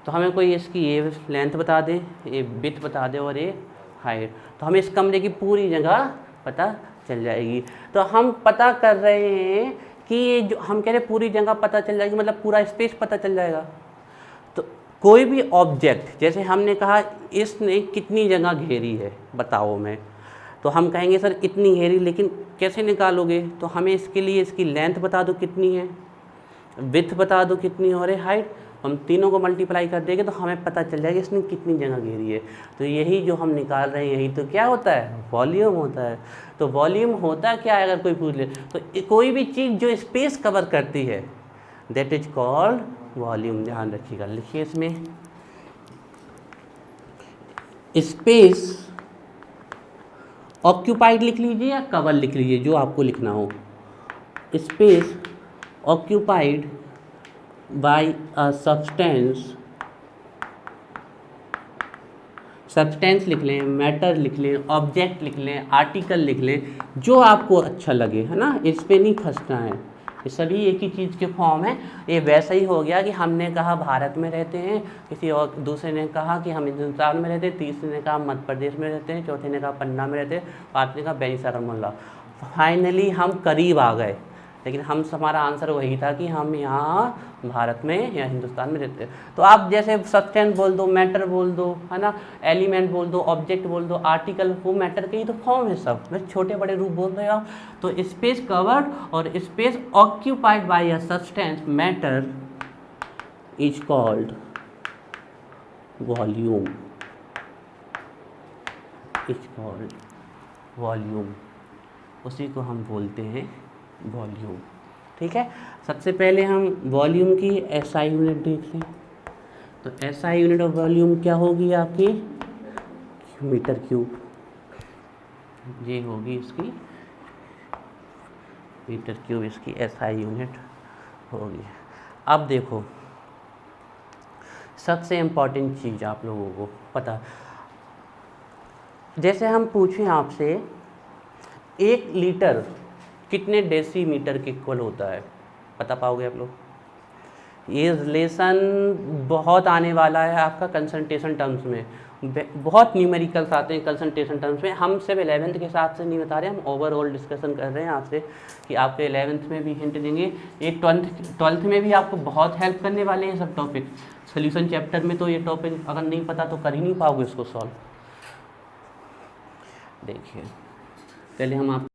Speaker 1: तो हमें कोई इसकी ये लेंथ बता दे, ये विथ बता दे और ये हाइट, तो हमें इस कमरे की पूरी जगह पता चल जाएगी। तो हम पता कर रहे हैं कि ये जो हम कह रहे हैं पूरी जगह पता चल जाएगी, मतलब पूरा स्पेस पता चल जाएगा। तो कोई भी ऑब्जेक्ट, जैसे हमने कहा इसने कितनी जगह घेरी है बताओ मैं, तो हम कहेंगे सर इतनी घेरी, लेकिन कैसे निकालोगे, तो हमें इसके लिए इसकी लेंथ बता दो कितनी है, विथ बता दो कितनी है और हाइट, हम तीनों को मल्टीप्लाई कर देंगे तो हमें पता चल जाएगा इसने कितनी जगह घेरी है। तो यही जो हम निकाल रहे हैं, यही तो क्या होता है, वॉल्यूम होता है। तो वॉल्यूम होता क्या है, अगर कोई पूछ ले तो कोई भी चीज़ जो स्पेस कवर करती है, दैट इज कॉल्ड वॉल्यूम। ध्यान रखिएगा, लिखिए इसमें स्पेस ऑक्यूपाइड लिख लीजिए या कवर लिख लीजिए, जो आपको लिखना हो। Space occupied by a substance, substance लिख लें, मैटर लिख लें, ऑब्जेक्ट लिख लें, आर्टिकल लिख लें, जो आपको अच्छा लगे, है ना। इस पे नहीं फंसना है, ये सभी एक ही चीज़ के फॉर्म है। ये वैसा ही हो गया कि हमने कहा भारत में रहते हैं, किसी और दूसरे ने कहा कि हम हिंदुस्तान में रहते हैं, तीसरे ने कहा मध्य प्रदेश में रहते हैं, चौथे ने कहा पन्ना में रहते हैं, पाँचवें ने कहा बेनीसागरमुल्ला। फाइनली हम करीब आ गए, लेकिन हमारा आंसर वही था कि हम यहाँ भारत में या हिंदुस्तान में रहते हैं। तो आप जैसे सब्सटेंस बोल दो, मैटर बोल दो, है ना, एलिमेंट बोल दो, ऑब्जेक्ट बोल दो, आर्टिकल, वो मैटर के ही तो फॉर्म है सब, बस छोटे बड़े रूप बोल रहे हो आप। तो स्पेस कवर्ड और space occupied by a substance matter is called volume, is called volume, उसी को हम बोलते हैं वॉल्यूम। ठीक है, सबसे पहले हम वॉल्यूम की एसआई यूनिट देख लें। तो एसआई यूनिट ऑफ वॉल्यूम क्या होगी आपकी, मीटर क्यूब, ये होगी इसकी मीटर क्यूब, इसकी एसआई यूनिट होगी। अब देखो सबसे इम्पॉर्टेंट चीज़ आप लोगों को पता, जैसे हम पूछें आपसे 1 लीटर कितने डेसीमीटर के इक्वल होता है, बता पाओगे आप लोग? ये रिलेशन बहुत आने वाला है आपका कंसंट्रेशन टर्म्स में, बहुत न्यूमेरिकल्स आते हैं कंसंट्रेशन टर्म्स में। हम सिर्फ 11th के हिसाब से नहीं बता रहे, हम ओवरऑल डिस्कशन कर रहे हैं आपसे कि आपके 11th में भी हिंट देंगे, ये 12th में भी आपको बहुत हेल्प करने वाले हैं सब टॉपिक। सोल्यूशन चैप्टर में तो ये टॉपिक अगर नहीं पता तो कर ही नहीं पाओगे इसको सॉल्व। देखिए पहले हम आप